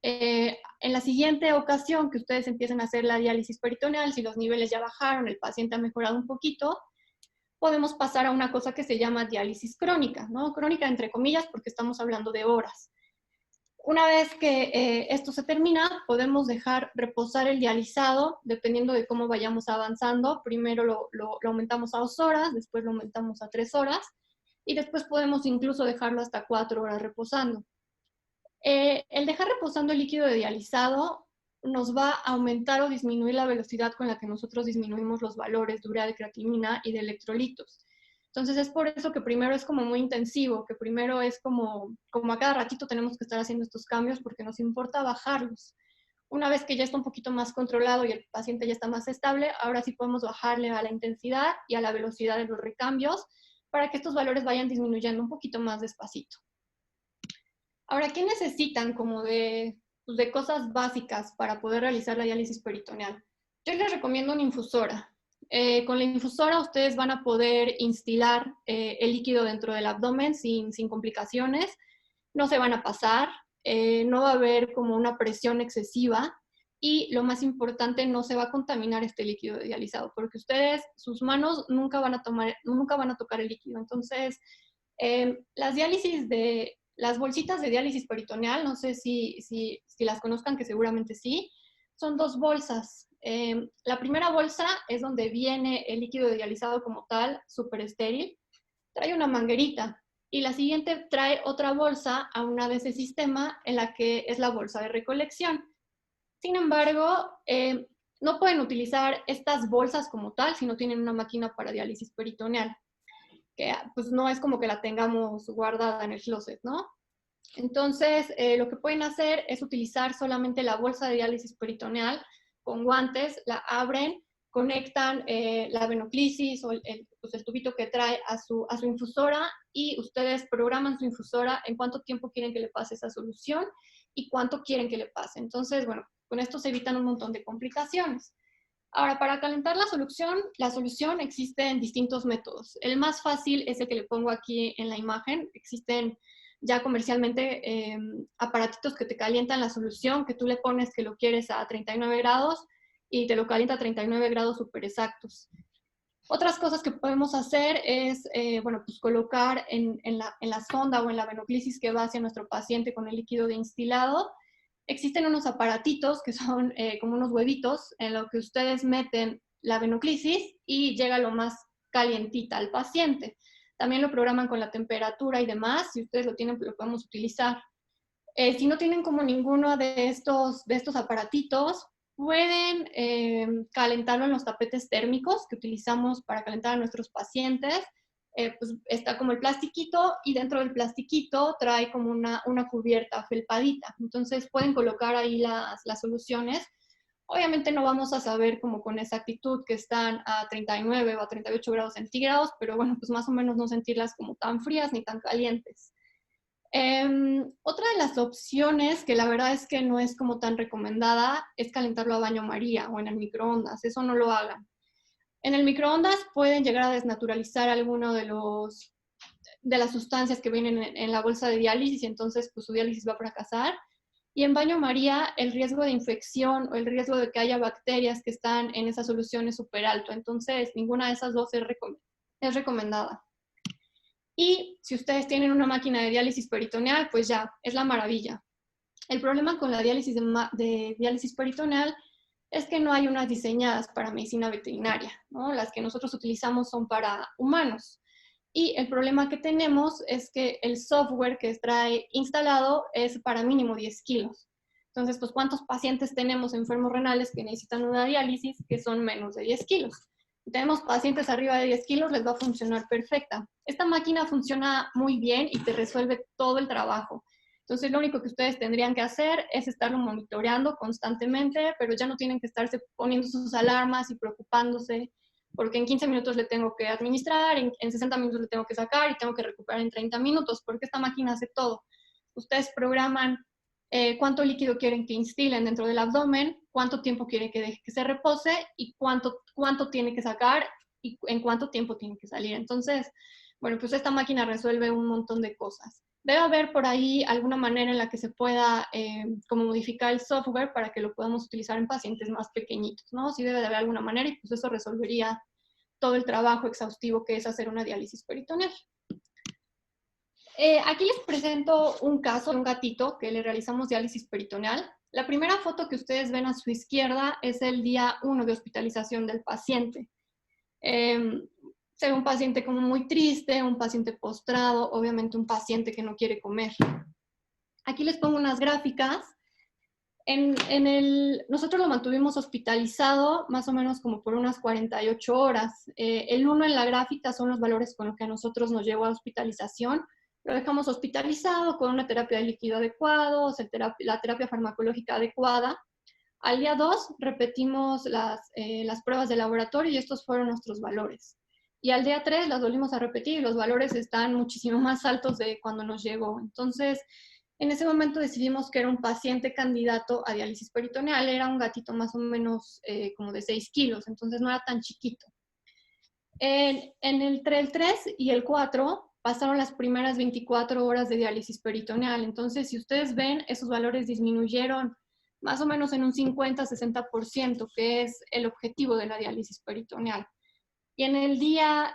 En la siguiente ocasión que ustedes empiecen a hacer la diálisis peritoneal, si los niveles ya bajaron, el paciente ha mejorado un poquito, podemos pasar a una cosa que se llama diálisis crónica, ¿no? Crónica entre comillas porque estamos hablando de horas. Una vez que esto se termina, podemos dejar reposar el dializado, dependiendo de cómo vayamos avanzando. Primero lo aumentamos a 2 horas, después lo aumentamos a 3 horas, y después podemos incluso dejarlo hasta 4 horas reposando. El dejar reposando el líquido de dializado nos va a aumentar o disminuir la velocidad con la que nosotros disminuimos los valores de urea, de creatinina y de electrolitos. Entonces es por eso que primero es como muy intensivo, que primero es como a cada ratito tenemos que estar haciendo estos cambios porque nos importa bajarlos. Una vez que ya está un poquito más controlado y el paciente ya está más estable, ahora sí podemos bajarle a la intensidad y a la velocidad de los recambios para que estos valores vayan disminuyendo un poquito más despacito. Ahora, ¿qué necesitan como de cosas básicas para poder realizar la diálisis peritoneal? Yo les recomiendo una infusora. Con la infusora ustedes van a poder instilar el líquido dentro del abdomen sin complicaciones, no se van a pasar, no va a haber como una presión excesiva y lo más importante, no se va a contaminar este líquido dializado, porque ustedes, sus manos nunca van a tocar el líquido. Entonces, las bolsitas de diálisis peritoneal, no sé si las conozcan, que seguramente sí, son 2 bolsas. La primera bolsa es donde viene el líquido dializado como tal, súper estéril. trae una manguerita. Y la siguiente trae otra bolsa, aún de ese sistema, en la que es la bolsa de recolección. Sin embargo, no pueden utilizar estas bolsas como tal si no tienen una máquina para diálisis peritoneal, que pues no es como que la tengamos guardada en el closet, ¿no? Entonces, lo que pueden hacer es utilizar solamente la bolsa de diálisis peritoneal con guantes, la abren, conectan la venoclisis o pues el tubito que trae a su infusora y ustedes programan su infusora en cuánto tiempo quieren que le pase esa solución y cuánto quieren que le pase. Entonces, bueno, con esto se evitan un montón de complicaciones. Ahora, para calentar la solución existe en distintos métodos. El más fácil es el que le pongo aquí en la imagen. Existen ya comercialmente aparatitos que te calientan la solución, que tú le pones que lo quieres a 39 grados y te lo calienta a 39 grados súper exactos. Otras cosas que podemos hacer es, bueno, pues colocar en la sonda o en la venoclisis que va hacia nuestro paciente con el líquido de instilado. Existen unos aparatitos que son como unos huevitos en lo que ustedes meten la venoclisis y llega lo más calientita al paciente. También lo programan con la temperatura y demás. Si ustedes lo tienen, lo podemos utilizar. Si no tienen como ninguno de estos aparatitos, pueden calentarlo en los tapetes térmicos que utilizamos para calentar a nuestros pacientes. Pues está como el plastiquito y dentro del plastiquito trae como una cubierta felpadita. Entonces pueden colocar ahí las soluciones. Obviamente no vamos a saber como con exactitud que están a 39 o a 38 grados centígrados, pero bueno, pues más o menos no sentirlas como tan frías ni tan calientes. Otra de las opciones, que la verdad es que no es como tan recomendada, es calentarlo a baño María o en el microondas. Eso no lo hagan. En el microondas pueden llegar a desnaturalizar alguno de las sustancias que vienen en la bolsa de diálisis y entonces pues su diálisis va a fracasar. Y en baño María el riesgo de infección o el riesgo de que haya bacterias que están en esa solución es súper alto. Entonces ninguna de esas dos es recomendada. Y si ustedes tienen una máquina de diálisis peritoneal, pues ya, es la maravilla. El problema con la diálisis de diálisis peritoneal es que no hay unas diseñadas para medicina veterinaria, ¿no? Las que nosotros utilizamos son para humanos. Y el problema que tenemos es que el software que trae instalado es para mínimo 10 kilos. Entonces, pues, ¿cuántos pacientes tenemos enfermos renales que necesitan una diálisis que son menos de 10 kilos? Si tenemos pacientes arriba de 10 kilos, les va a funcionar perfecta. Esta máquina funciona muy bien y te resuelve todo el trabajo. Entonces, lo único que ustedes tendrían que hacer es estarlo monitoreando constantemente, pero ya no tienen que estarse poniendo sus alarmas y preocupándose, porque en 15 minutos le tengo que administrar, en 60 minutos le tengo que sacar y tengo que recuperar en 30 minutos, porque esta máquina hace todo. Ustedes programan cuánto líquido quieren que instilen dentro del abdomen, cuánto tiempo quieren que deje que se repose y cuánto tiene que sacar y en cuánto tiempo tiene que salir. Entonces, bueno, pues esta máquina resuelve un montón de cosas. Debe haber por ahí alguna manera en la que se pueda como modificar el software para que lo podamos utilizar en pacientes más pequeñitos, ¿no? Sí debe de haber alguna manera y pues eso resolvería todo el trabajo exhaustivo que es hacer una diálisis peritoneal. Aquí les presento un caso de un gatito que le realizamos diálisis peritoneal. La primera foto que ustedes ven a su izquierda es el día 1 de hospitalización del paciente. Se ve un paciente como muy triste, un paciente postrado, obviamente un paciente que no quiere comer. Aquí les pongo unas gráficas. Nosotros lo mantuvimos hospitalizado más o menos como por unas 48 horas. El 1 en la gráfica son los valores con los que a nosotros nos llevó a hospitalización. Lo dejamos hospitalizado con una terapia de líquido adecuado, la terapia farmacológica adecuada. Al día 2 repetimos las pruebas de laboratorio y estos fueron nuestros valores. Y al día 3 las volvimos a repetir y los valores están muchísimo más altos de cuando nos llegó. Entonces, en ese momento decidimos que era un paciente candidato a diálisis peritoneal. Era un gatito más o menos como de 6 kilos, entonces no era tan chiquito. Entre el 3 y el 4 pasaron las primeras 24 horas de diálisis peritoneal. Entonces, si ustedes ven, esos valores disminuyeron más o menos en un 50-60%, que es el objetivo de la diálisis peritoneal. Y en el día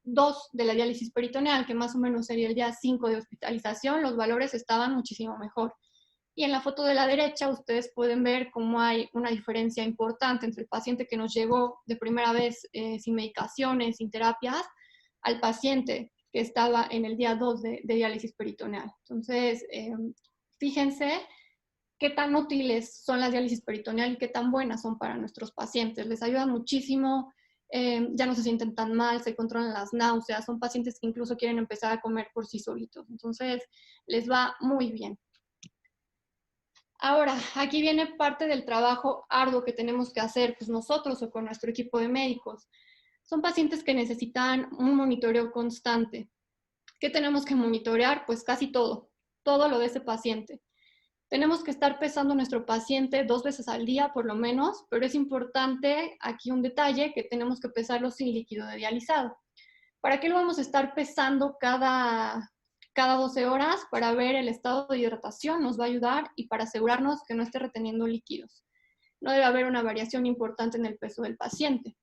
2 de la diálisis peritoneal, que más o menos sería el día 5 de hospitalización, los valores estaban muchísimo mejor. Y en la foto de la derecha ustedes pueden ver cómo hay una diferencia importante entre el paciente que nos llegó de primera vez sin medicaciones, sin terapias, al paciente que estaba en el día 2 de diálisis peritoneal. Entonces, fíjense qué tan útiles son las diálisis peritoneal y qué tan buenas son para nuestros pacientes. Les ayuda muchísimo, ya no se sienten tan mal, se controlan las náuseas, son pacientes que incluso quieren empezar a comer por sí solitos. Entonces, les va muy bien. Ahora, aquí viene parte del trabajo arduo que tenemos que hacer pues nosotros o con nuestro equipo de médicos. Son pacientes que necesitan un monitoreo constante. ¿Qué tenemos que monitorear? Pues casi todo lo de ese paciente. Tenemos que estar pesando a nuestro paciente 2 veces al día por lo menos, pero es importante aquí un detalle, que tenemos que pesarlo sin líquido de dializado. ¿Para qué lo vamos a estar pesando cada 12 horas? Para ver el estado de hidratación, nos va a ayudar, y para asegurarnos que no esté reteniendo líquidos. No debe haber una variación importante en el peso del paciente.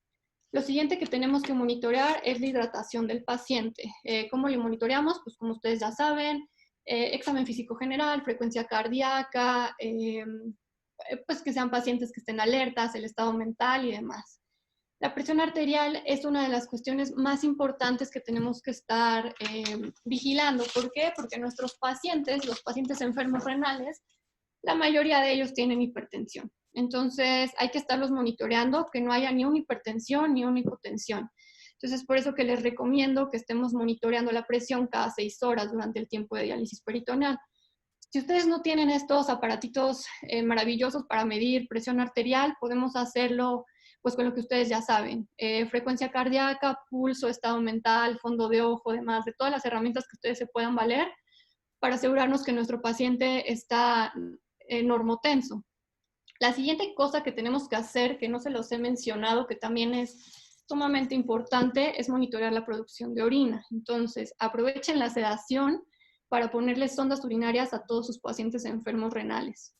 Lo siguiente que tenemos que monitorear es la hidratación del paciente. ¿Cómo lo monitoreamos? Pues como ustedes ya saben, examen físico general, frecuencia cardíaca, pues que sean pacientes que estén alertas, el estado mental y demás. La presión arterial es una de las cuestiones más importantes que tenemos que estar vigilando. ¿Por qué? Porque nuestros pacientes, los pacientes enfermos renales, la mayoría de ellos tienen hipertensión. Entonces hay que estarlos monitoreando, que no haya ni una hipertensión ni una hipotensión. Entonces por eso que les recomiendo que estemos monitoreando la presión cada 6 horas durante el tiempo de diálisis peritoneal. Si ustedes no tienen estos aparatitos maravillosos para medir presión arterial, podemos hacerlo pues con lo que ustedes ya saben. Frecuencia cardíaca, pulso, estado mental, fondo de ojo, demás, de todas las herramientas que ustedes se puedan valer para asegurarnos que nuestro paciente está normotenso. La siguiente cosa que tenemos que hacer, que no se los he mencionado, que también es sumamente importante, es monitorear la producción de orina. Entonces, aprovechen la sedación para ponerles sondas urinarias a todos sus pacientes enfermos renales.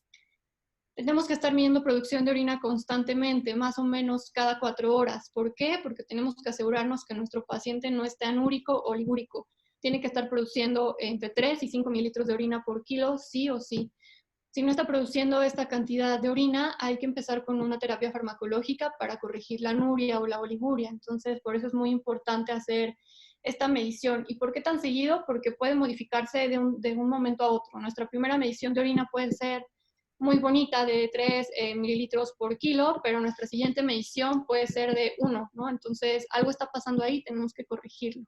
Tenemos que estar midiendo producción de orina constantemente, más o menos cada 4 horas. ¿Por qué? Porque tenemos que asegurarnos que nuestro paciente no esté anúrico o ligúrico. Tiene que estar produciendo entre 3 y 5 mililitros de orina por kilo, sí o sí. Si no está produciendo esta cantidad de orina, hay que empezar con una terapia farmacológica para corregir la anuria o la oliguria. Entonces, por eso es muy importante hacer esta medición. ¿Y por qué tan seguido? Porque puede modificarse de un momento a otro. Nuestra primera medición de orina puede ser muy bonita, de 3 mililitros por kilo, pero nuestra siguiente medición puede ser de 1, ¿no? Entonces, algo está pasando ahí, tenemos que corregirlo.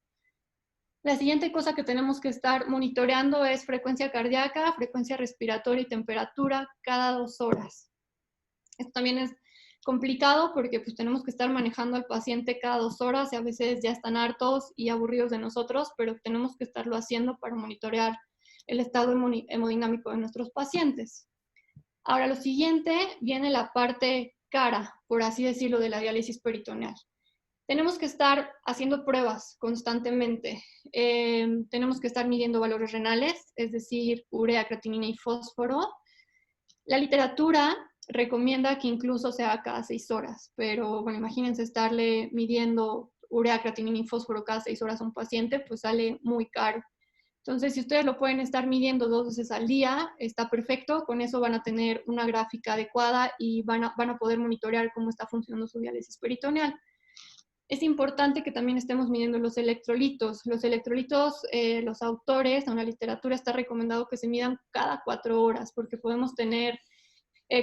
La siguiente cosa que tenemos que estar monitoreando es frecuencia cardíaca, frecuencia respiratoria y temperatura cada 2 horas. Esto también es complicado porque pues, tenemos que estar manejando al paciente cada 2 horas y a veces ya están hartos y aburridos de nosotros, pero tenemos que estarlo haciendo para monitorear el estado hemodinámico de nuestros pacientes. Ahora, lo siguiente viene la parte cara, por así decirlo, de la diálisis peritoneal. Tenemos que estar haciendo pruebas constantemente. Tenemos que estar midiendo valores renales, es decir, urea, creatinina y fósforo. La literatura recomienda que incluso sea cada 6 horas, pero bueno, imagínense estarle midiendo urea, creatinina y fósforo cada 6 horas a un paciente, pues sale muy caro. Entonces, si ustedes lo pueden estar midiendo 2 veces al día, está perfecto. Con eso van a tener una gráfica adecuada y van a poder monitorear cómo está funcionando su diálisis peritoneal. Es importante que también estemos midiendo los electrolitos. Los electrolitos, los autores, en la literatura está recomendado que se midan cada 4 horas, porque podemos tener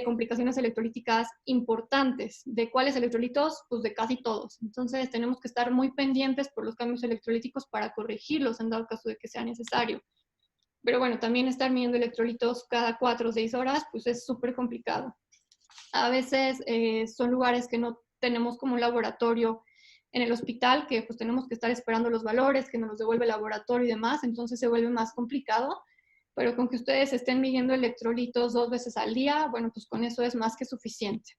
complicaciones electrolíticas importantes. ¿De cuáles electrolitos? Pues de casi todos. Entonces tenemos que estar muy pendientes por los cambios electrolíticos para corregirlos en dado caso de que sea necesario. Pero bueno, también estar midiendo electrolitos cada 4 o 6 horas, pues es súper complicado. A veces son lugares que no tenemos como un laboratorio en el hospital, que pues tenemos que estar esperando los valores, que nos los devuelve el laboratorio y demás, entonces se vuelve más complicado, pero con que ustedes estén midiendo electrolitos 2 veces al día, bueno, pues con eso es más que suficiente.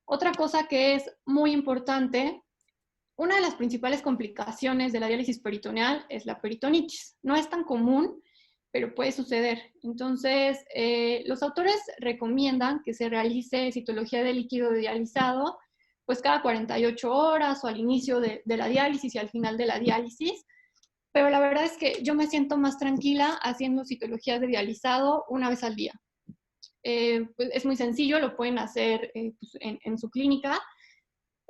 Otra cosa que es muy importante, una de las principales complicaciones de la diálisis peritoneal es la peritonitis. No es tan común, pero puede suceder. Entonces, los autores recomiendan que se realice citología de líquido dializado pues cada 48 horas o al inicio de la diálisis y al final de la diálisis. Pero la verdad es que yo me siento más tranquila haciendo citologías de dializado 1 vez al día. Pues es muy sencillo, lo pueden hacer pues en su clínica.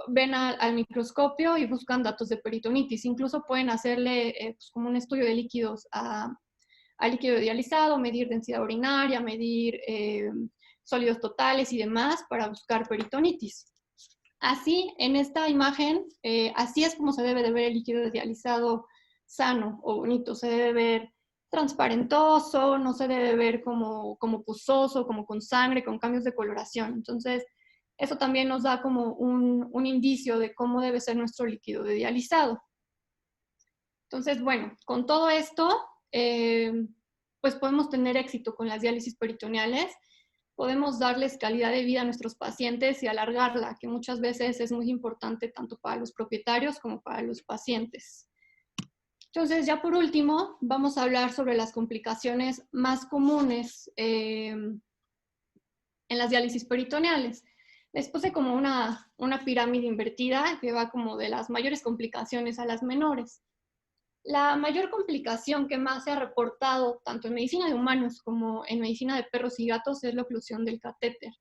ven al microscopio y buscan datos de peritonitis. Incluso pueden hacerle pues como un estudio de líquidos a líquido dializado, medir densidad urinaria, medir sólidos totales y demás para buscar peritonitis. Así, en esta imagen, así es como se debe de ver el líquido dializado sano o bonito. Se debe ver transparentoso, no se debe ver como pusoso, como con sangre, con cambios de coloración. Entonces, eso también nos da como un indicio de cómo debe ser nuestro líquido dializado. Entonces, bueno, con todo esto, pues podemos tener éxito con las diálisis peritoneales. Podemos darles calidad de vida a nuestros pacientes y alargarla, que muchas veces es muy importante tanto para los propietarios como para los pacientes. Entonces, ya por último, vamos a hablar sobre las complicaciones más comunes en las diálisis peritoneales. Les puse como una pirámide invertida que va como de las mayores complicaciones a las menores. La mayor complicación que más se ha reportado, tanto en medicina de humanos como en medicina de perros y gatos, es la oclusión del catéter.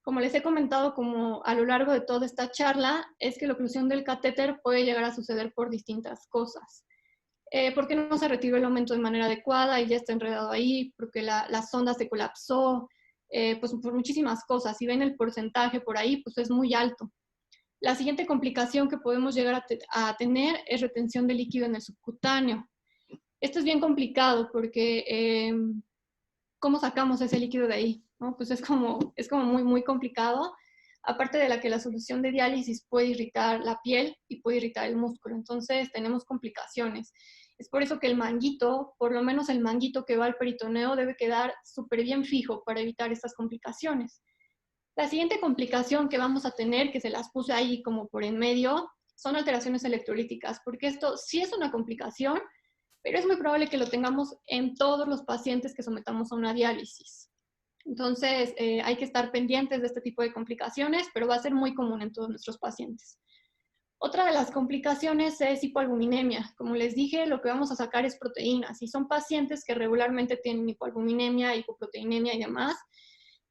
Como les he comentado como a lo largo de toda esta charla, es que la oclusión del catéter puede llegar a suceder por distintas cosas. Porque no se retiró el aumento de manera adecuada y ya está enredado ahí, porque la sonda se colapsó, pues por muchísimas cosas. Si ven el porcentaje por ahí, pues es muy alto. La siguiente complicación que podemos llegar a tener es retención de líquido en el subcutáneo. Esto es bien complicado porque ¿cómo sacamos ese líquido de ahí? ¿No? Pues es como muy, muy complicado. Aparte de que la solución de diálisis puede irritar la piel y puede irritar el músculo. Entonces tenemos complicaciones. Es por eso que el manguito, por lo menos el manguito que va al peritoneo, debe quedar súper bien fijo para evitar estas complicaciones. La siguiente complicación que vamos a tener, que se las puse ahí como por en medio, son alteraciones electrolíticas, porque esto sí es una complicación, pero es muy probable que lo tengamos en todos los pacientes que sometamos a una diálisis. Entonces, hay que estar pendientes de este tipo de complicaciones, pero va a ser muy común en todos nuestros pacientes. Otra de las complicaciones es hipoalbuminemia. Como les dije, lo que vamos a sacar es proteínas, y son pacientes que regularmente tienen hipoalbuminemia, hipoproteinemia y demás.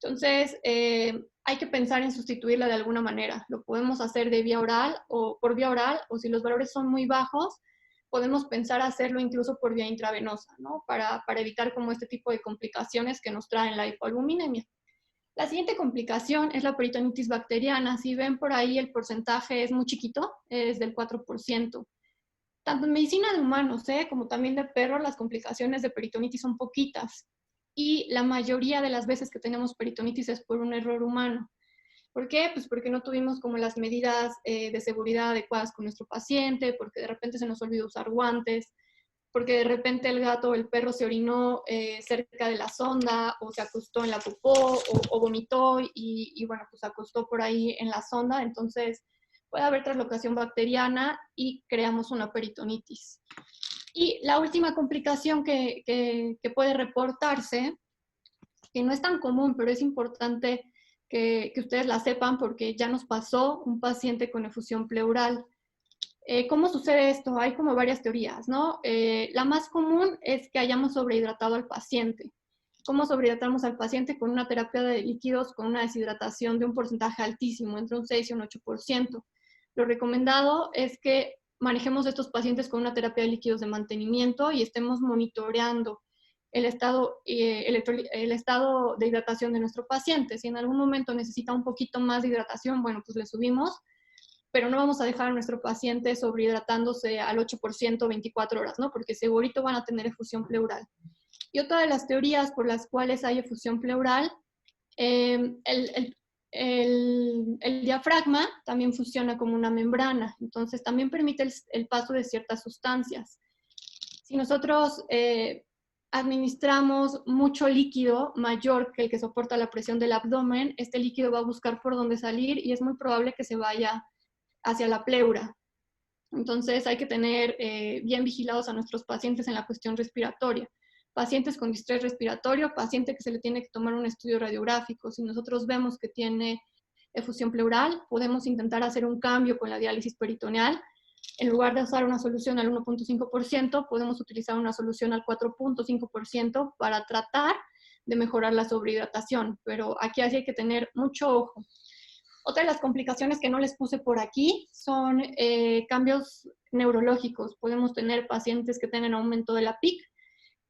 Entonces, hay que pensar en sustituirla de alguna manera. Lo podemos hacer de vía oral o por vía oral, o si los valores son muy bajos, podemos pensar hacerlo incluso por vía intravenosa, ¿no? Para evitar como este tipo de complicaciones que nos traen la hipoalbuminemia. La siguiente complicación es la peritonitis bacteriana. Si ven por ahí, el porcentaje es muy chiquito, es del 4%. Tanto en medicina de humanos como también de perros, las complicaciones de peritonitis son poquitas. Y la mayoría de las veces que tenemos peritonitis es por un error humano. ¿Por qué? Pues porque no tuvimos como las medidas de seguridad adecuadas con nuestro paciente, porque de repente se nos olvidó usar guantes, porque de repente el gato o el perro se orinó cerca de la sonda, o se acostó en la popó, o vomitó y bueno, pues se acostó por ahí en la sonda. Entonces puede haber traslocación bacteriana y creamos una peritonitis. Y la última complicación que puede reportarse, que no es tan común, pero es importante que ustedes la sepan porque ya nos pasó un paciente con efusión pleural. ¿Cómo sucede esto? Hay como varias teorías, ¿no? La más común es que hayamos sobrehidratado al paciente. ¿Cómo sobrehidratamos al paciente? Con una terapia de líquidos con una deshidratación de un porcentaje altísimo, entre un 6 y un 8%. Lo recomendado es que manejemos estos pacientes con una terapia de líquidos de mantenimiento y estemos monitoreando el estado de hidratación de nuestro paciente. Si en algún momento necesita un poquito más de hidratación, bueno, pues le subimos, pero no vamos a dejar a nuestro paciente sobrehidratándose al 8% 24 horas, ¿no? Porque segurito van a tener efusión pleural. Y otra de las teorías por las cuales hay efusión pleural, el diafragma también funciona como una membrana, entonces también permite el paso de ciertas sustancias. Si nosotros administramos mucho líquido mayor que el que soporta la presión del abdomen, este líquido va a buscar por dónde salir y es muy probable que se vaya hacia la pleura. Entonces hay que tener bien vigilados a nuestros pacientes en la cuestión respiratoria. Pacientes con distrés respiratorio, paciente que se le tiene que tomar un estudio radiográfico. Si nosotros vemos que tiene efusión pleural, podemos intentar hacer un cambio con la diálisis peritoneal. En lugar de usar una solución al 1.5%, podemos utilizar una solución al 4.5% para tratar de mejorar la sobrehidratación. Pero aquí hay que tener mucho ojo. Otra de las complicaciones que no les puse por aquí son cambios neurológicos. Podemos tener pacientes que tengan aumento de la PIC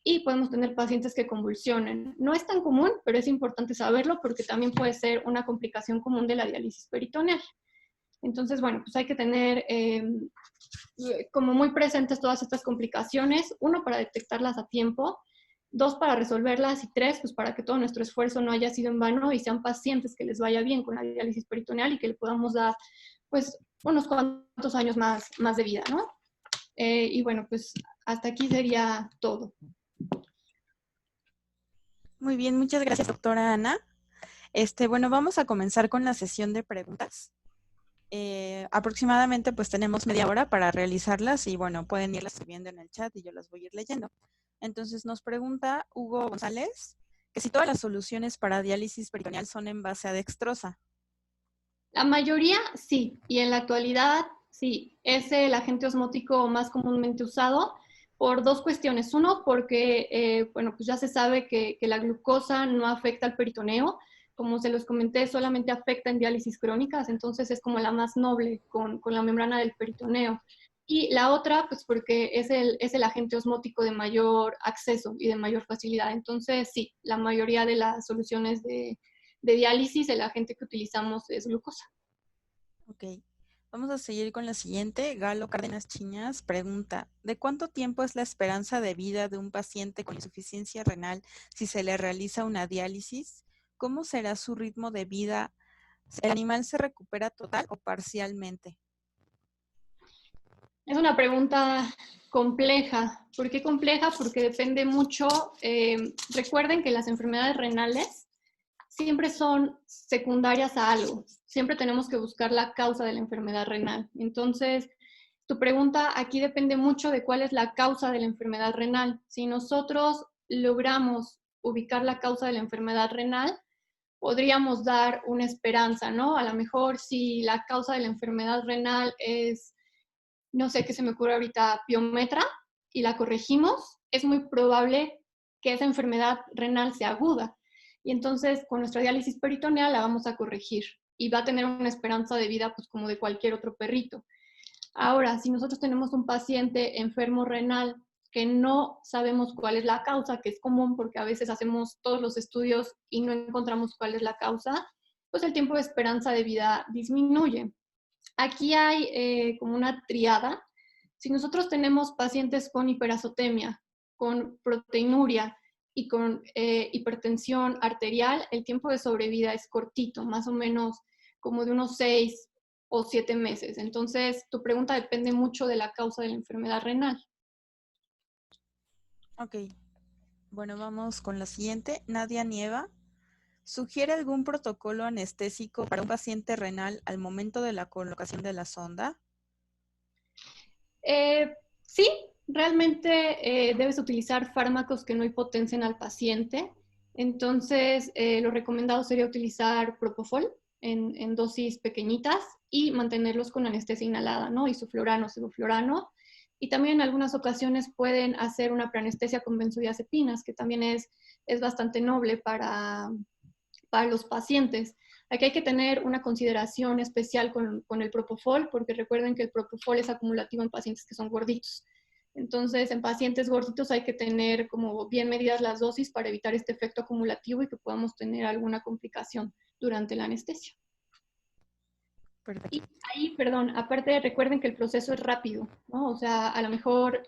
y podemos tener pacientes que convulsionen. No es tan común, pero es importante saberlo porque también puede ser una complicación común de la diálisis peritoneal. Entonces, bueno, pues hay que tener como muy presentes todas estas complicaciones, uno, para detectarlas a tiempo, dos, para resolverlas, y tres, pues para que todo nuestro esfuerzo no haya sido en vano y sean pacientes que les vaya bien con la diálisis peritoneal y que le podamos dar, pues, unos cuantos años más de vida, ¿no? Y bueno, pues hasta aquí sería todo. Muy bien, muchas gracias, doctora Ana. Bueno, vamos a comenzar con la sesión de preguntas. Aproximadamente pues tenemos media hora para realizarlas y bueno, pueden irlas escribiendo en el chat y yo las voy a ir leyendo. Entonces nos pregunta Hugo González que si todas las soluciones para diálisis peritoneal son en base a dextrosa. La mayoría sí, y en la actualidad sí, es el agente osmótico más comúnmente usado por dos cuestiones. Uno, porque bueno, pues ya se sabe que la glucosa no afecta al peritoneo. Como se los comenté, solamente afecta en diálisis crónicas, entonces es como la más noble con la membrana del peritoneo. Y la otra, pues porque es el agente osmótico de mayor acceso y de mayor facilidad. Entonces sí, la mayoría de las soluciones de diálisis, el agente que utilizamos es glucosa. Ok, vamos a seguir con la siguiente. Galo Cárdenas Chiñas pregunta, ¿de cuánto tiempo es la esperanza de vida de un paciente con insuficiencia renal si se le realiza una diálisis? ¿Cómo será su ritmo de vida? ¿El animal se recupera total o parcialmente? Es una pregunta compleja. ¿Por qué compleja? Porque depende mucho. Recuerden que las enfermedades renales siempre son secundarias a algo. Siempre tenemos que buscar la causa de la enfermedad renal. Entonces, tu pregunta aquí depende mucho de cuál es la causa de la enfermedad renal. Si nosotros logramos ubicar la causa de la enfermedad renal, podríamos dar una esperanza, ¿no? A lo mejor si la causa de la enfermedad renal es, no sé qué se me ocurre ahorita, piometra, y la corregimos, es muy probable que esa enfermedad renal sea aguda. Y entonces con nuestra diálisis peritoneal la vamos a corregir y va a tener una esperanza de vida pues como de cualquier otro perrito. Ahora, si nosotros tenemos un paciente enfermo renal que no sabemos cuál es la causa, que es común porque a veces hacemos todos los estudios y no encontramos cuál es la causa, pues el tiempo de esperanza de vida disminuye. Aquí hay como una triada. Si nosotros tenemos pacientes con hiperazotemia, con proteinuria y con hipertensión arterial, el tiempo de sobrevida es cortito, más o menos como de unos 6 o 7 meses. Entonces, tu pregunta depende mucho de la causa de la enfermedad renal. Ok, bueno, vamos con la siguiente. Nadia Nieva, ¿sugiere algún protocolo anestésico para un paciente renal al momento de la colocación de la sonda? Sí, realmente debes utilizar fármacos que no hipotensen al paciente. Entonces, lo recomendado sería utilizar propofol en dosis pequeñitas y mantenerlos con anestesia inhalada, ¿no? Isoflurano, sevoflurano. Y también en algunas ocasiones pueden hacer una preanestesia con benzodiazepinas, que también es bastante noble para los pacientes. Aquí hay que tener una consideración especial con el propofol, porque recuerden que el propofol es acumulativo en pacientes que son gorditos. Entonces, en pacientes gorditos hay que tener como bien medidas las dosis para evitar este efecto acumulativo y que podamos tener alguna complicación durante la anestesia. Perfecto. Y ahí, perdón, aparte recuerden que el proceso es rápido, ¿no? O sea, a lo mejor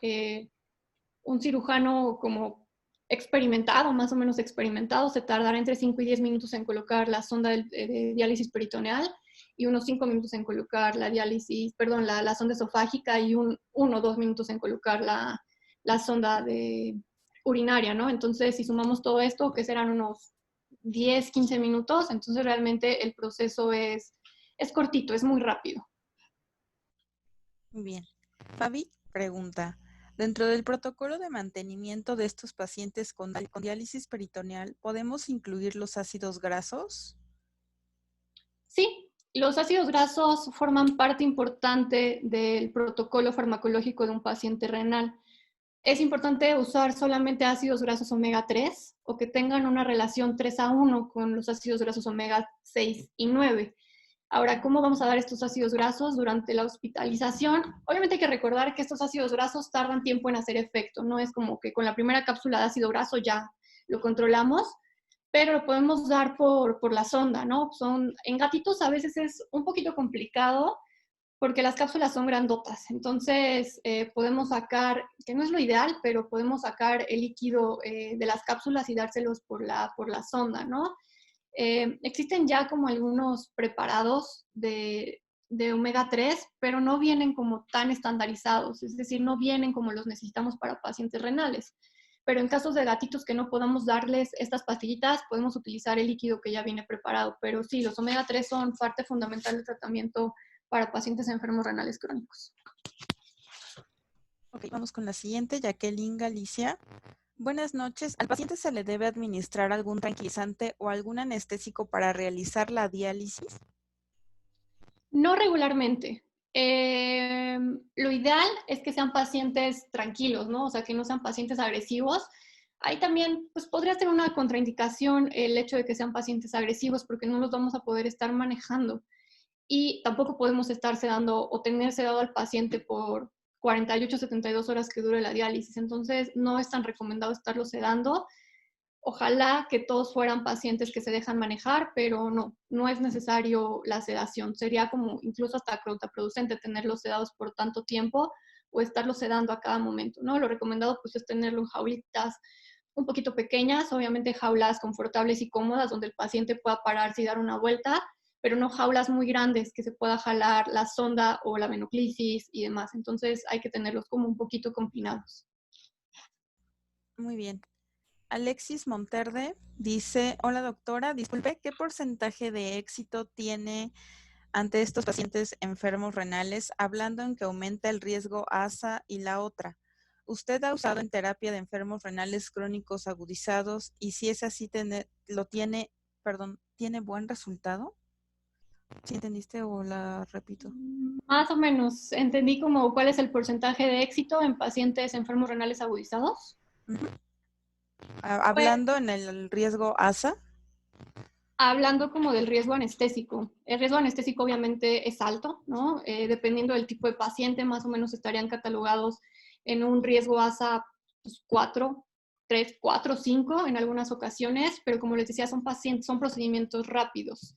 un cirujano como experimentado, más o menos experimentado, se tardará entre 5 y 10 minutos en colocar la sonda de diálisis peritoneal y unos 5 minutos en colocar la diálisis, perdón, la sonda esofágica y 1 o 2 minutos en colocar la sonda de urinaria, ¿no? Entonces, si sumamos todo esto, que serán unos 10, 15 minutos, entonces realmente el proceso es cortito, es muy rápido. Bien. Fabi pregunta, dentro del protocolo de mantenimiento de estos pacientes con diálisis peritoneal, ¿podemos incluir los ácidos grasos? Sí, los ácidos grasos forman parte importante del protocolo farmacológico de un paciente renal. Es importante usar solamente ácidos grasos omega 3 o que tengan una relación 3:1 con los ácidos grasos omega 6 y 9. Ahora, ¿cómo vamos a dar estos ácidos grasos durante la hospitalización? Obviamente hay que recordar que estos ácidos grasos tardan tiempo en hacer efecto, no es como que con la primera cápsula de ácido graso ya lo controlamos, pero lo podemos dar por la sonda, ¿no? En gatitos a veces es un poquito complicado porque las cápsulas son grandotas, entonces podemos sacar, que no es lo ideal, pero podemos sacar el líquido de las cápsulas y dárselos por la sonda, ¿no? Existen ya como algunos preparados de omega 3, pero no vienen como tan estandarizados, es decir, no vienen como los necesitamos para pacientes renales. Pero en casos de gatitos que no podamos darles estas pastillitas, podemos utilizar el líquido que ya viene preparado. Pero sí, los omega 3 son parte fundamental del tratamiento para pacientes enfermos renales crónicos. Ok, vamos con la siguiente, Jacqueline Galicia. Buenas noches. ¿Al paciente se le debe administrar algún tranquilizante o algún anestésico para realizar la diálisis? No regularmente. Lo ideal es que sean pacientes tranquilos, ¿no? O sea, que no sean pacientes agresivos. Ahí también, pues podría ser una contraindicación el hecho de que sean pacientes agresivos porque no los vamos a poder estar manejando. Y tampoco podemos estar sedando o tener sedado al paciente por 48, 72 horas que dure la diálisis. Entonces, no es tan recomendado estarlo sedando. Ojalá que todos fueran pacientes que se dejan manejar, pero no es necesario la sedación. Sería como incluso hasta contraproducente tenerlos sedados por tanto tiempo o estarlos sedando a cada momento, ¿no? Lo recomendado pues es tenerlo en jaulitas un poquito pequeñas, obviamente jaulas confortables y cómodas donde el paciente pueda pararse y dar una vuelta, pero no jaulas muy grandes que se pueda jalar la sonda o la venoclisis y demás. Entonces hay que tenerlos como un poquito confinados. Muy bien. Alexis Monterde dice, hola doctora, disculpe, ¿qué porcentaje de éxito tiene ante estos pacientes enfermos renales, hablando en que aumenta el riesgo ASA y la otra? ¿Usted ha usado en terapia de enfermos renales crónicos agudizados y si es así, ¿tiene buen resultado? ¿Sí entendiste o la repito? Más o menos, entendí como cuál es el porcentaje de éxito en pacientes enfermos renales agudizados. Uh-huh. Pues Hablando en el riesgo ASA. hablando como del riesgo anestésico. El riesgo anestésico obviamente es alto, ¿no? Dependiendo del tipo de paciente, más o menos estarían catalogados en un riesgo ASA pues, 4, 3, 4, 5 en algunas ocasiones, pero como les decía, son procedimientos rápidos.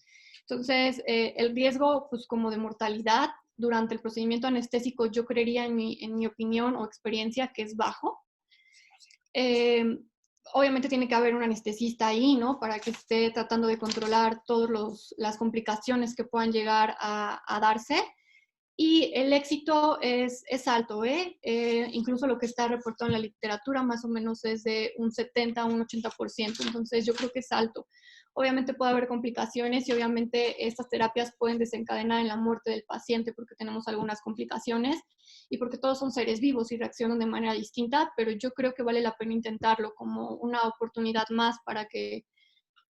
Entonces, el riesgo pues como de mortalidad durante el procedimiento anestésico, yo creería en mi opinión o experiencia que es bajo. Obviamente tiene que haber un anestesista ahí, ¿no? Para que esté tratando de controlar todas las complicaciones que puedan llegar a darse. Y el éxito es alto, ¿eh? Incluso lo que está reportado en la literatura más o menos es de un 70 a un 80%, entonces yo creo que es alto. Obviamente puede haber complicaciones y obviamente estas terapias pueden desencadenar en la muerte del paciente porque tenemos algunas complicaciones y porque todos son seres vivos y reaccionan de manera distinta, pero yo creo que vale la pena intentarlo como una oportunidad más para que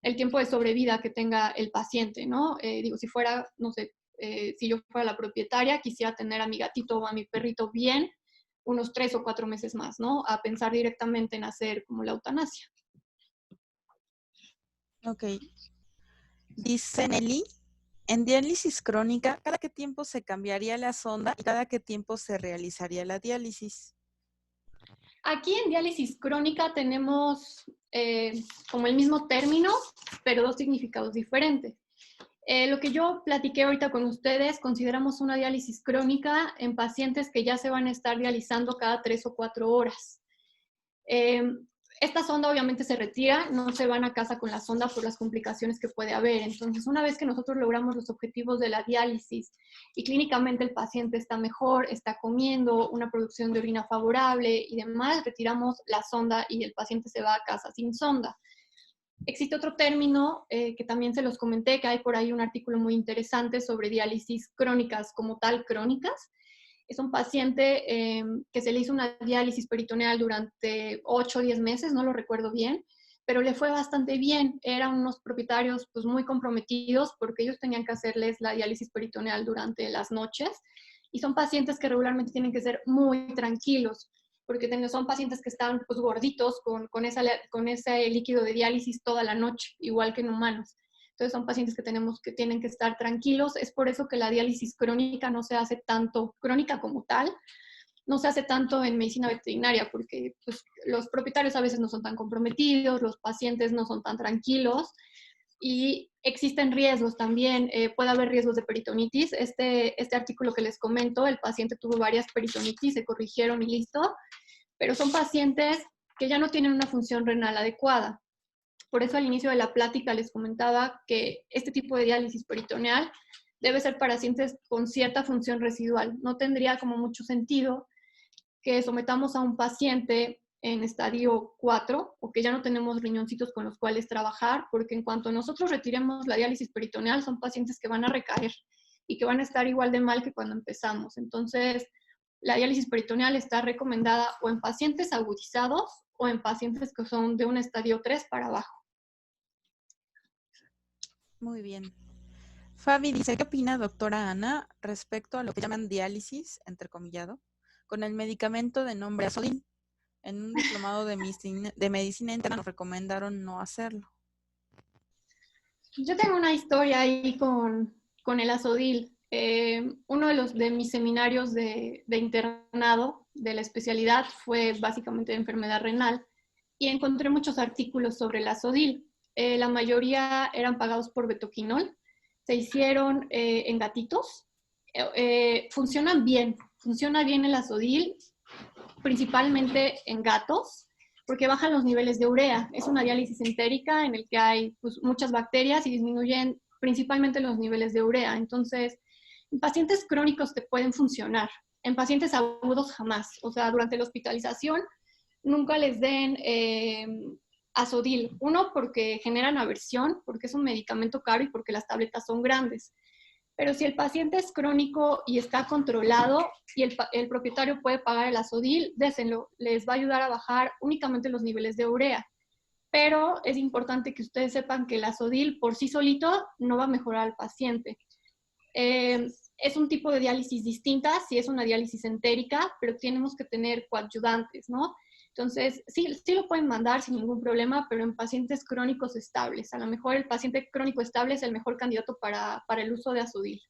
el tiempo de sobrevida que tenga el paciente, ¿no? Digo, si fuera, no sé, si yo fuera la propietaria, quisiera tener a mi gatito o a mi perrito bien unos 3 o 4 meses más, ¿no? A pensar directamente en hacer como la eutanasia. Ok. Dice Nelly, en diálisis crónica, ¿cada qué tiempo se cambiaría la sonda y cada qué tiempo se realizaría la diálisis? Aquí en diálisis crónica tenemos como el mismo término, pero dos significados diferentes. Lo que yo platiqué ahorita con ustedes, consideramos una diálisis crónica en pacientes que ya se van a estar dializando cada 3 o 4 horas. Esta sonda obviamente se retira, no se van a casa con la sonda por las complicaciones que puede haber. Entonces, una vez que nosotros logramos los objetivos de la diálisis y clínicamente el paciente está mejor, está comiendo, una producción de orina favorable y demás, retiramos la sonda y el paciente se va a casa sin sonda. Existe otro término que también se los comenté, que hay por ahí un artículo muy interesante sobre diálisis crónicas como tal, crónicas. Es un paciente que se le hizo una diálisis peritoneal durante 8 o 10 meses, no lo recuerdo bien, pero le fue bastante bien. Eran unos propietarios pues, muy comprometidos porque ellos tenían que hacerles la diálisis peritoneal durante las noches y son pacientes que regularmente tienen que ser muy tranquilos porque son pacientes que están pues, gorditos con ese líquido de diálisis toda la noche, igual que en humanos. Entonces son pacientes que tienen que estar tranquilos. Es por eso que la diálisis crónica no se hace tanto, crónica como tal, no se hace tanto en medicina veterinaria, porque pues, los propietarios a veces no son tan comprometidos, los pacientes no son tan tranquilos, y existen riesgos también. Puede haber riesgos de peritonitis. Este artículo que les comento, el paciente tuvo varias peritonitis, se corrigieron y listo, pero son pacientes que ya no tienen una función renal adecuada. Por eso al inicio de la plática les comentaba que este tipo de diálisis peritoneal debe ser para pacientes con cierta función residual. No tendría como mucho sentido que sometamos a un paciente en estadio 4 o que ya no tenemos riñoncitos con los cuales trabajar, porque en cuanto nosotros retiremos la diálisis peritoneal, son pacientes que van a recaer y que van a estar igual de mal que cuando empezamos. Entonces, la diálisis peritoneal está recomendada o en pacientes agudizados o en pacientes que son de un estadio 3 para abajo. Muy bien. Fabi dice, ¿qué opina doctora Ana respecto a lo que llaman diálisis, entrecomillado, con el medicamento de nombre Azodil? En un diplomado de medicina interna nos recomendaron no hacerlo. Yo tengo una historia ahí con el Azodil. Uno de mis seminarios de internado de la especialidad fue básicamente de enfermedad renal y encontré muchos artículos sobre el Azodil. La mayoría eran pagados por betoquinol. Se hicieron en gatitos. Funciona bien el Azodil, principalmente en gatos, porque bajan los niveles de urea. Es una diálisis entérica en el que hay pues, muchas bacterias y disminuyen principalmente los niveles de urea. Entonces, en pacientes crónicos te pueden funcionar, en pacientes agudos jamás. O sea, durante la hospitalización nunca les den Azodil. Uno, porque generan aversión, porque es un medicamento caro y porque las tabletas son grandes. Pero si el paciente es crónico y está controlado y el propietario puede pagar el Azodil, désenlo, les va a ayudar a bajar únicamente los niveles de urea. Pero es importante que ustedes sepan que el Azodil por sí solito no va a mejorar al paciente. Es un tipo de diálisis distinta, si es una diálisis entérica, pero tenemos que tener coadyuvantes, ¿no? Entonces, sí lo pueden mandar sin ningún problema, pero en pacientes crónicos estables. A lo mejor el paciente crónico estable es el mejor candidato para el uso de Azodil.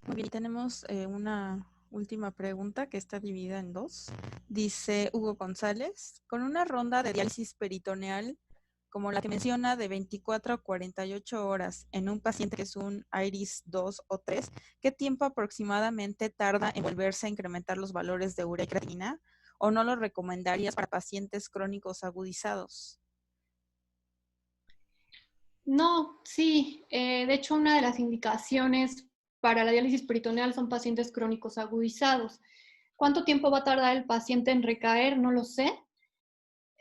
Muy bien, tenemos una última pregunta que está dividida en dos. Dice Hugo González, con una ronda de diálisis peritoneal como la que menciona de 24 a 48 horas en un paciente que es un IRIS 2 o 3, ¿qué tiempo aproximadamente tarda en volverse a incrementar los valores de urea y creatinina? ¿O no lo recomendarías para pacientes crónicos agudizados? No, sí. De hecho, una de las indicaciones para la diálisis peritoneal son pacientes crónicos agudizados. ¿Cuánto tiempo va a tardar el paciente en recaer? No lo sé.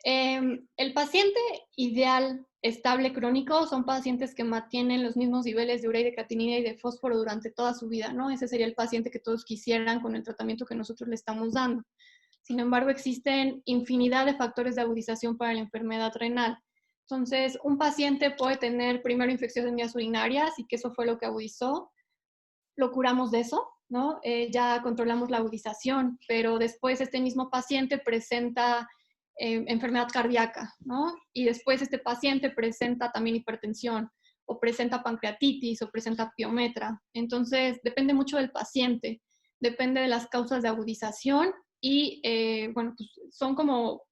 El paciente ideal estable crónico son pacientes que mantienen los mismos niveles de urea y de creatinina y de fósforo durante toda su vida, ¿no? Ese sería el paciente que todos quisieran con el tratamiento que nosotros le estamos dando. Sin embargo, existen infinidad de factores de agudización para la enfermedad renal. Entonces, un paciente puede tener primero infecciones en vías urinarias y que eso fue lo que agudizó. Lo curamos de eso, ¿no? Ya controlamos la agudización, pero después este mismo paciente presenta enfermedad cardíaca, ¿no? Y después este paciente presenta también hipertensión, o presenta pancreatitis, o presenta piometra. Entonces, depende mucho del paciente, depende de las causas de agudización y, bueno, pues son como,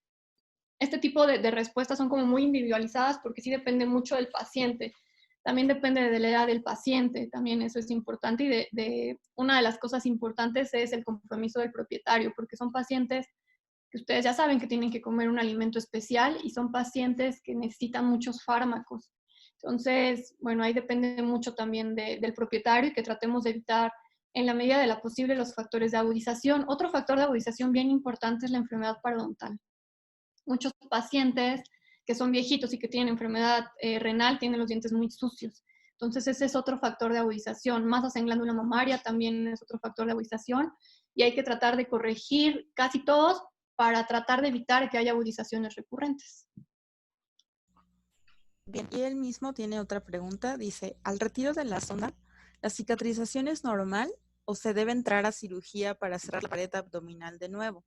este tipo de respuestas son como muy individualizadas porque sí depende mucho del paciente. También depende de la edad del paciente, también eso es importante. Y una de las cosas importantes es el compromiso del propietario, porque son pacientes que ustedes ya saben que tienen que comer un alimento especial y son pacientes que necesitan muchos fármacos. Entonces, bueno, ahí depende mucho también del propietario y que tratemos de evitar en la medida de lo posible los factores de agudización. Otro factor de agudización bien importante es la enfermedad parodontal. Muchos pacientes que son viejitos y que tienen enfermedad renal tienen los dientes muy sucios. Entonces ese es otro factor de agudización. Masas en glándula mamaria también es otro factor de agudización y hay que tratar de corregir casi todos para tratar de evitar que haya agudizaciones recurrentes. Bien, y él mismo tiene otra pregunta. Dice, ¿al retiro de la sonda, la cicatrización es normal o se debe entrar a cirugía para cerrar la pared abdominal de nuevo?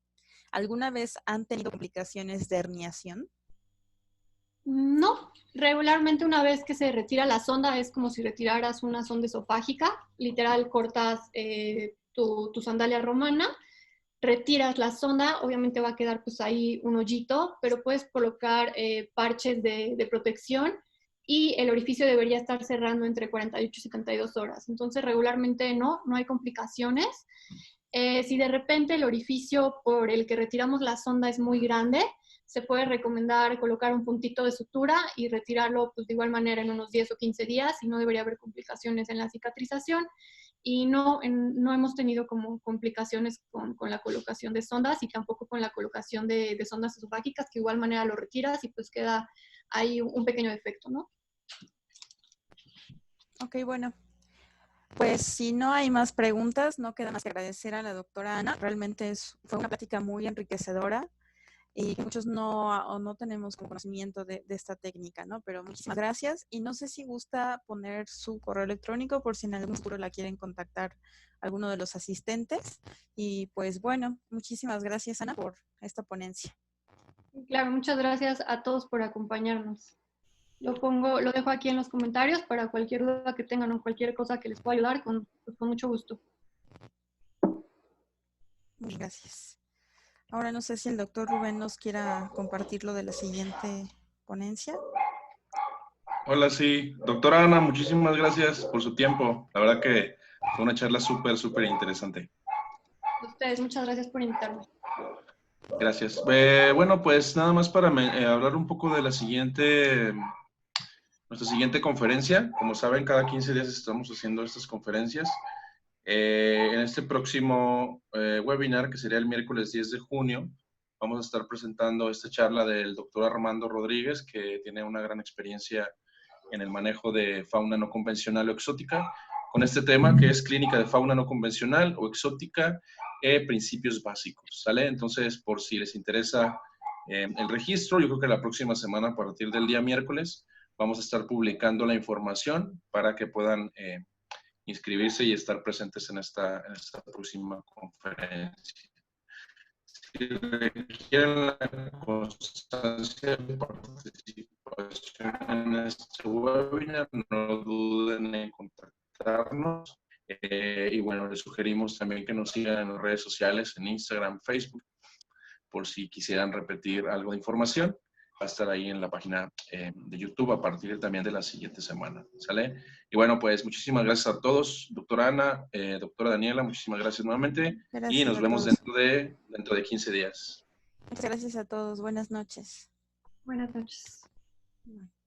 ¿Alguna vez han tenido complicaciones de herniación? No, regularmente una vez que se retira la sonda es como si retiraras una sonda esofágica, literal cortas tu sandalia romana, retiras la sonda, obviamente va a quedar pues ahí un hoyito, pero puedes colocar parches de protección y el orificio debería estar cerrando entre 48 y 72 horas. Entonces regularmente no hay complicaciones. Si de repente el orificio por el que retiramos la sonda es muy grande, se puede recomendar colocar un puntito de sutura y retirarlo pues, de igual manera en unos 10 o 15 días y no debería haber complicaciones en la cicatrización. Y no hemos tenido como complicaciones con la colocación de sondas y tampoco con la colocación de sondas esofágicas, que de igual manera lo retiras y pues queda ahí un pequeño defecto, ¿no? Ok, bueno. Pues si no hay más preguntas, no queda más que agradecer a la doctora Ana. Realmente fue una plática muy enriquecedora y que muchos no tenemos conocimiento de esta técnica, ¿no? Pero muchísimas gracias. Y no sé si gusta poner su correo electrónico por si en algún futuro la quieren contactar alguno de los asistentes. Y pues bueno, muchísimas gracias, Ana, por esta ponencia. Claro, muchas gracias a todos por acompañarnos. Lo dejo aquí en los comentarios para cualquier duda que tengan o cualquier cosa que les pueda ayudar, con mucho gusto. Muchas gracias. Ahora no sé si el doctor Rubén nos quiera compartir lo de la siguiente ponencia. Hola, sí. Doctora Ana, muchísimas gracias por su tiempo. La verdad que fue una charla súper interesante. A ustedes, muchas gracias por invitarme. Gracias. Bueno, pues nada más para hablar un poco de nuestra siguiente conferencia. Como saben, cada 15 días estamos haciendo estas conferencias. En este próximo webinar, que sería el miércoles 10 de junio, vamos a estar presentando esta charla del doctor Armando Rodríguez, que tiene una gran experiencia en el manejo de fauna no convencional o exótica, con este tema que es clínica de fauna no convencional o exótica, principios básicos, ¿sale? Entonces, por si les interesa el registro, yo creo que la próxima semana, a partir del día miércoles, vamos a estar publicando la información para que puedan inscribirse y estar presentes en esta próxima conferencia. Si requieren la constancia de participación en este webinar, no duden en contactarnos. Y bueno, les sugerimos también que nos sigan en las redes sociales, en Instagram, Facebook, por si quisieran repetir algo de información. Va a estar ahí en la página de YouTube a partir también de la siguiente semana, ¿sale? Y bueno, pues muchísimas gracias a todos. Doctora Ana, doctora Daniela, muchísimas gracias nuevamente. Gracias Y nos a vemos todos. dentro de 15 días. Muchas gracias a todos. Buenas noches. Buenas noches. Bye.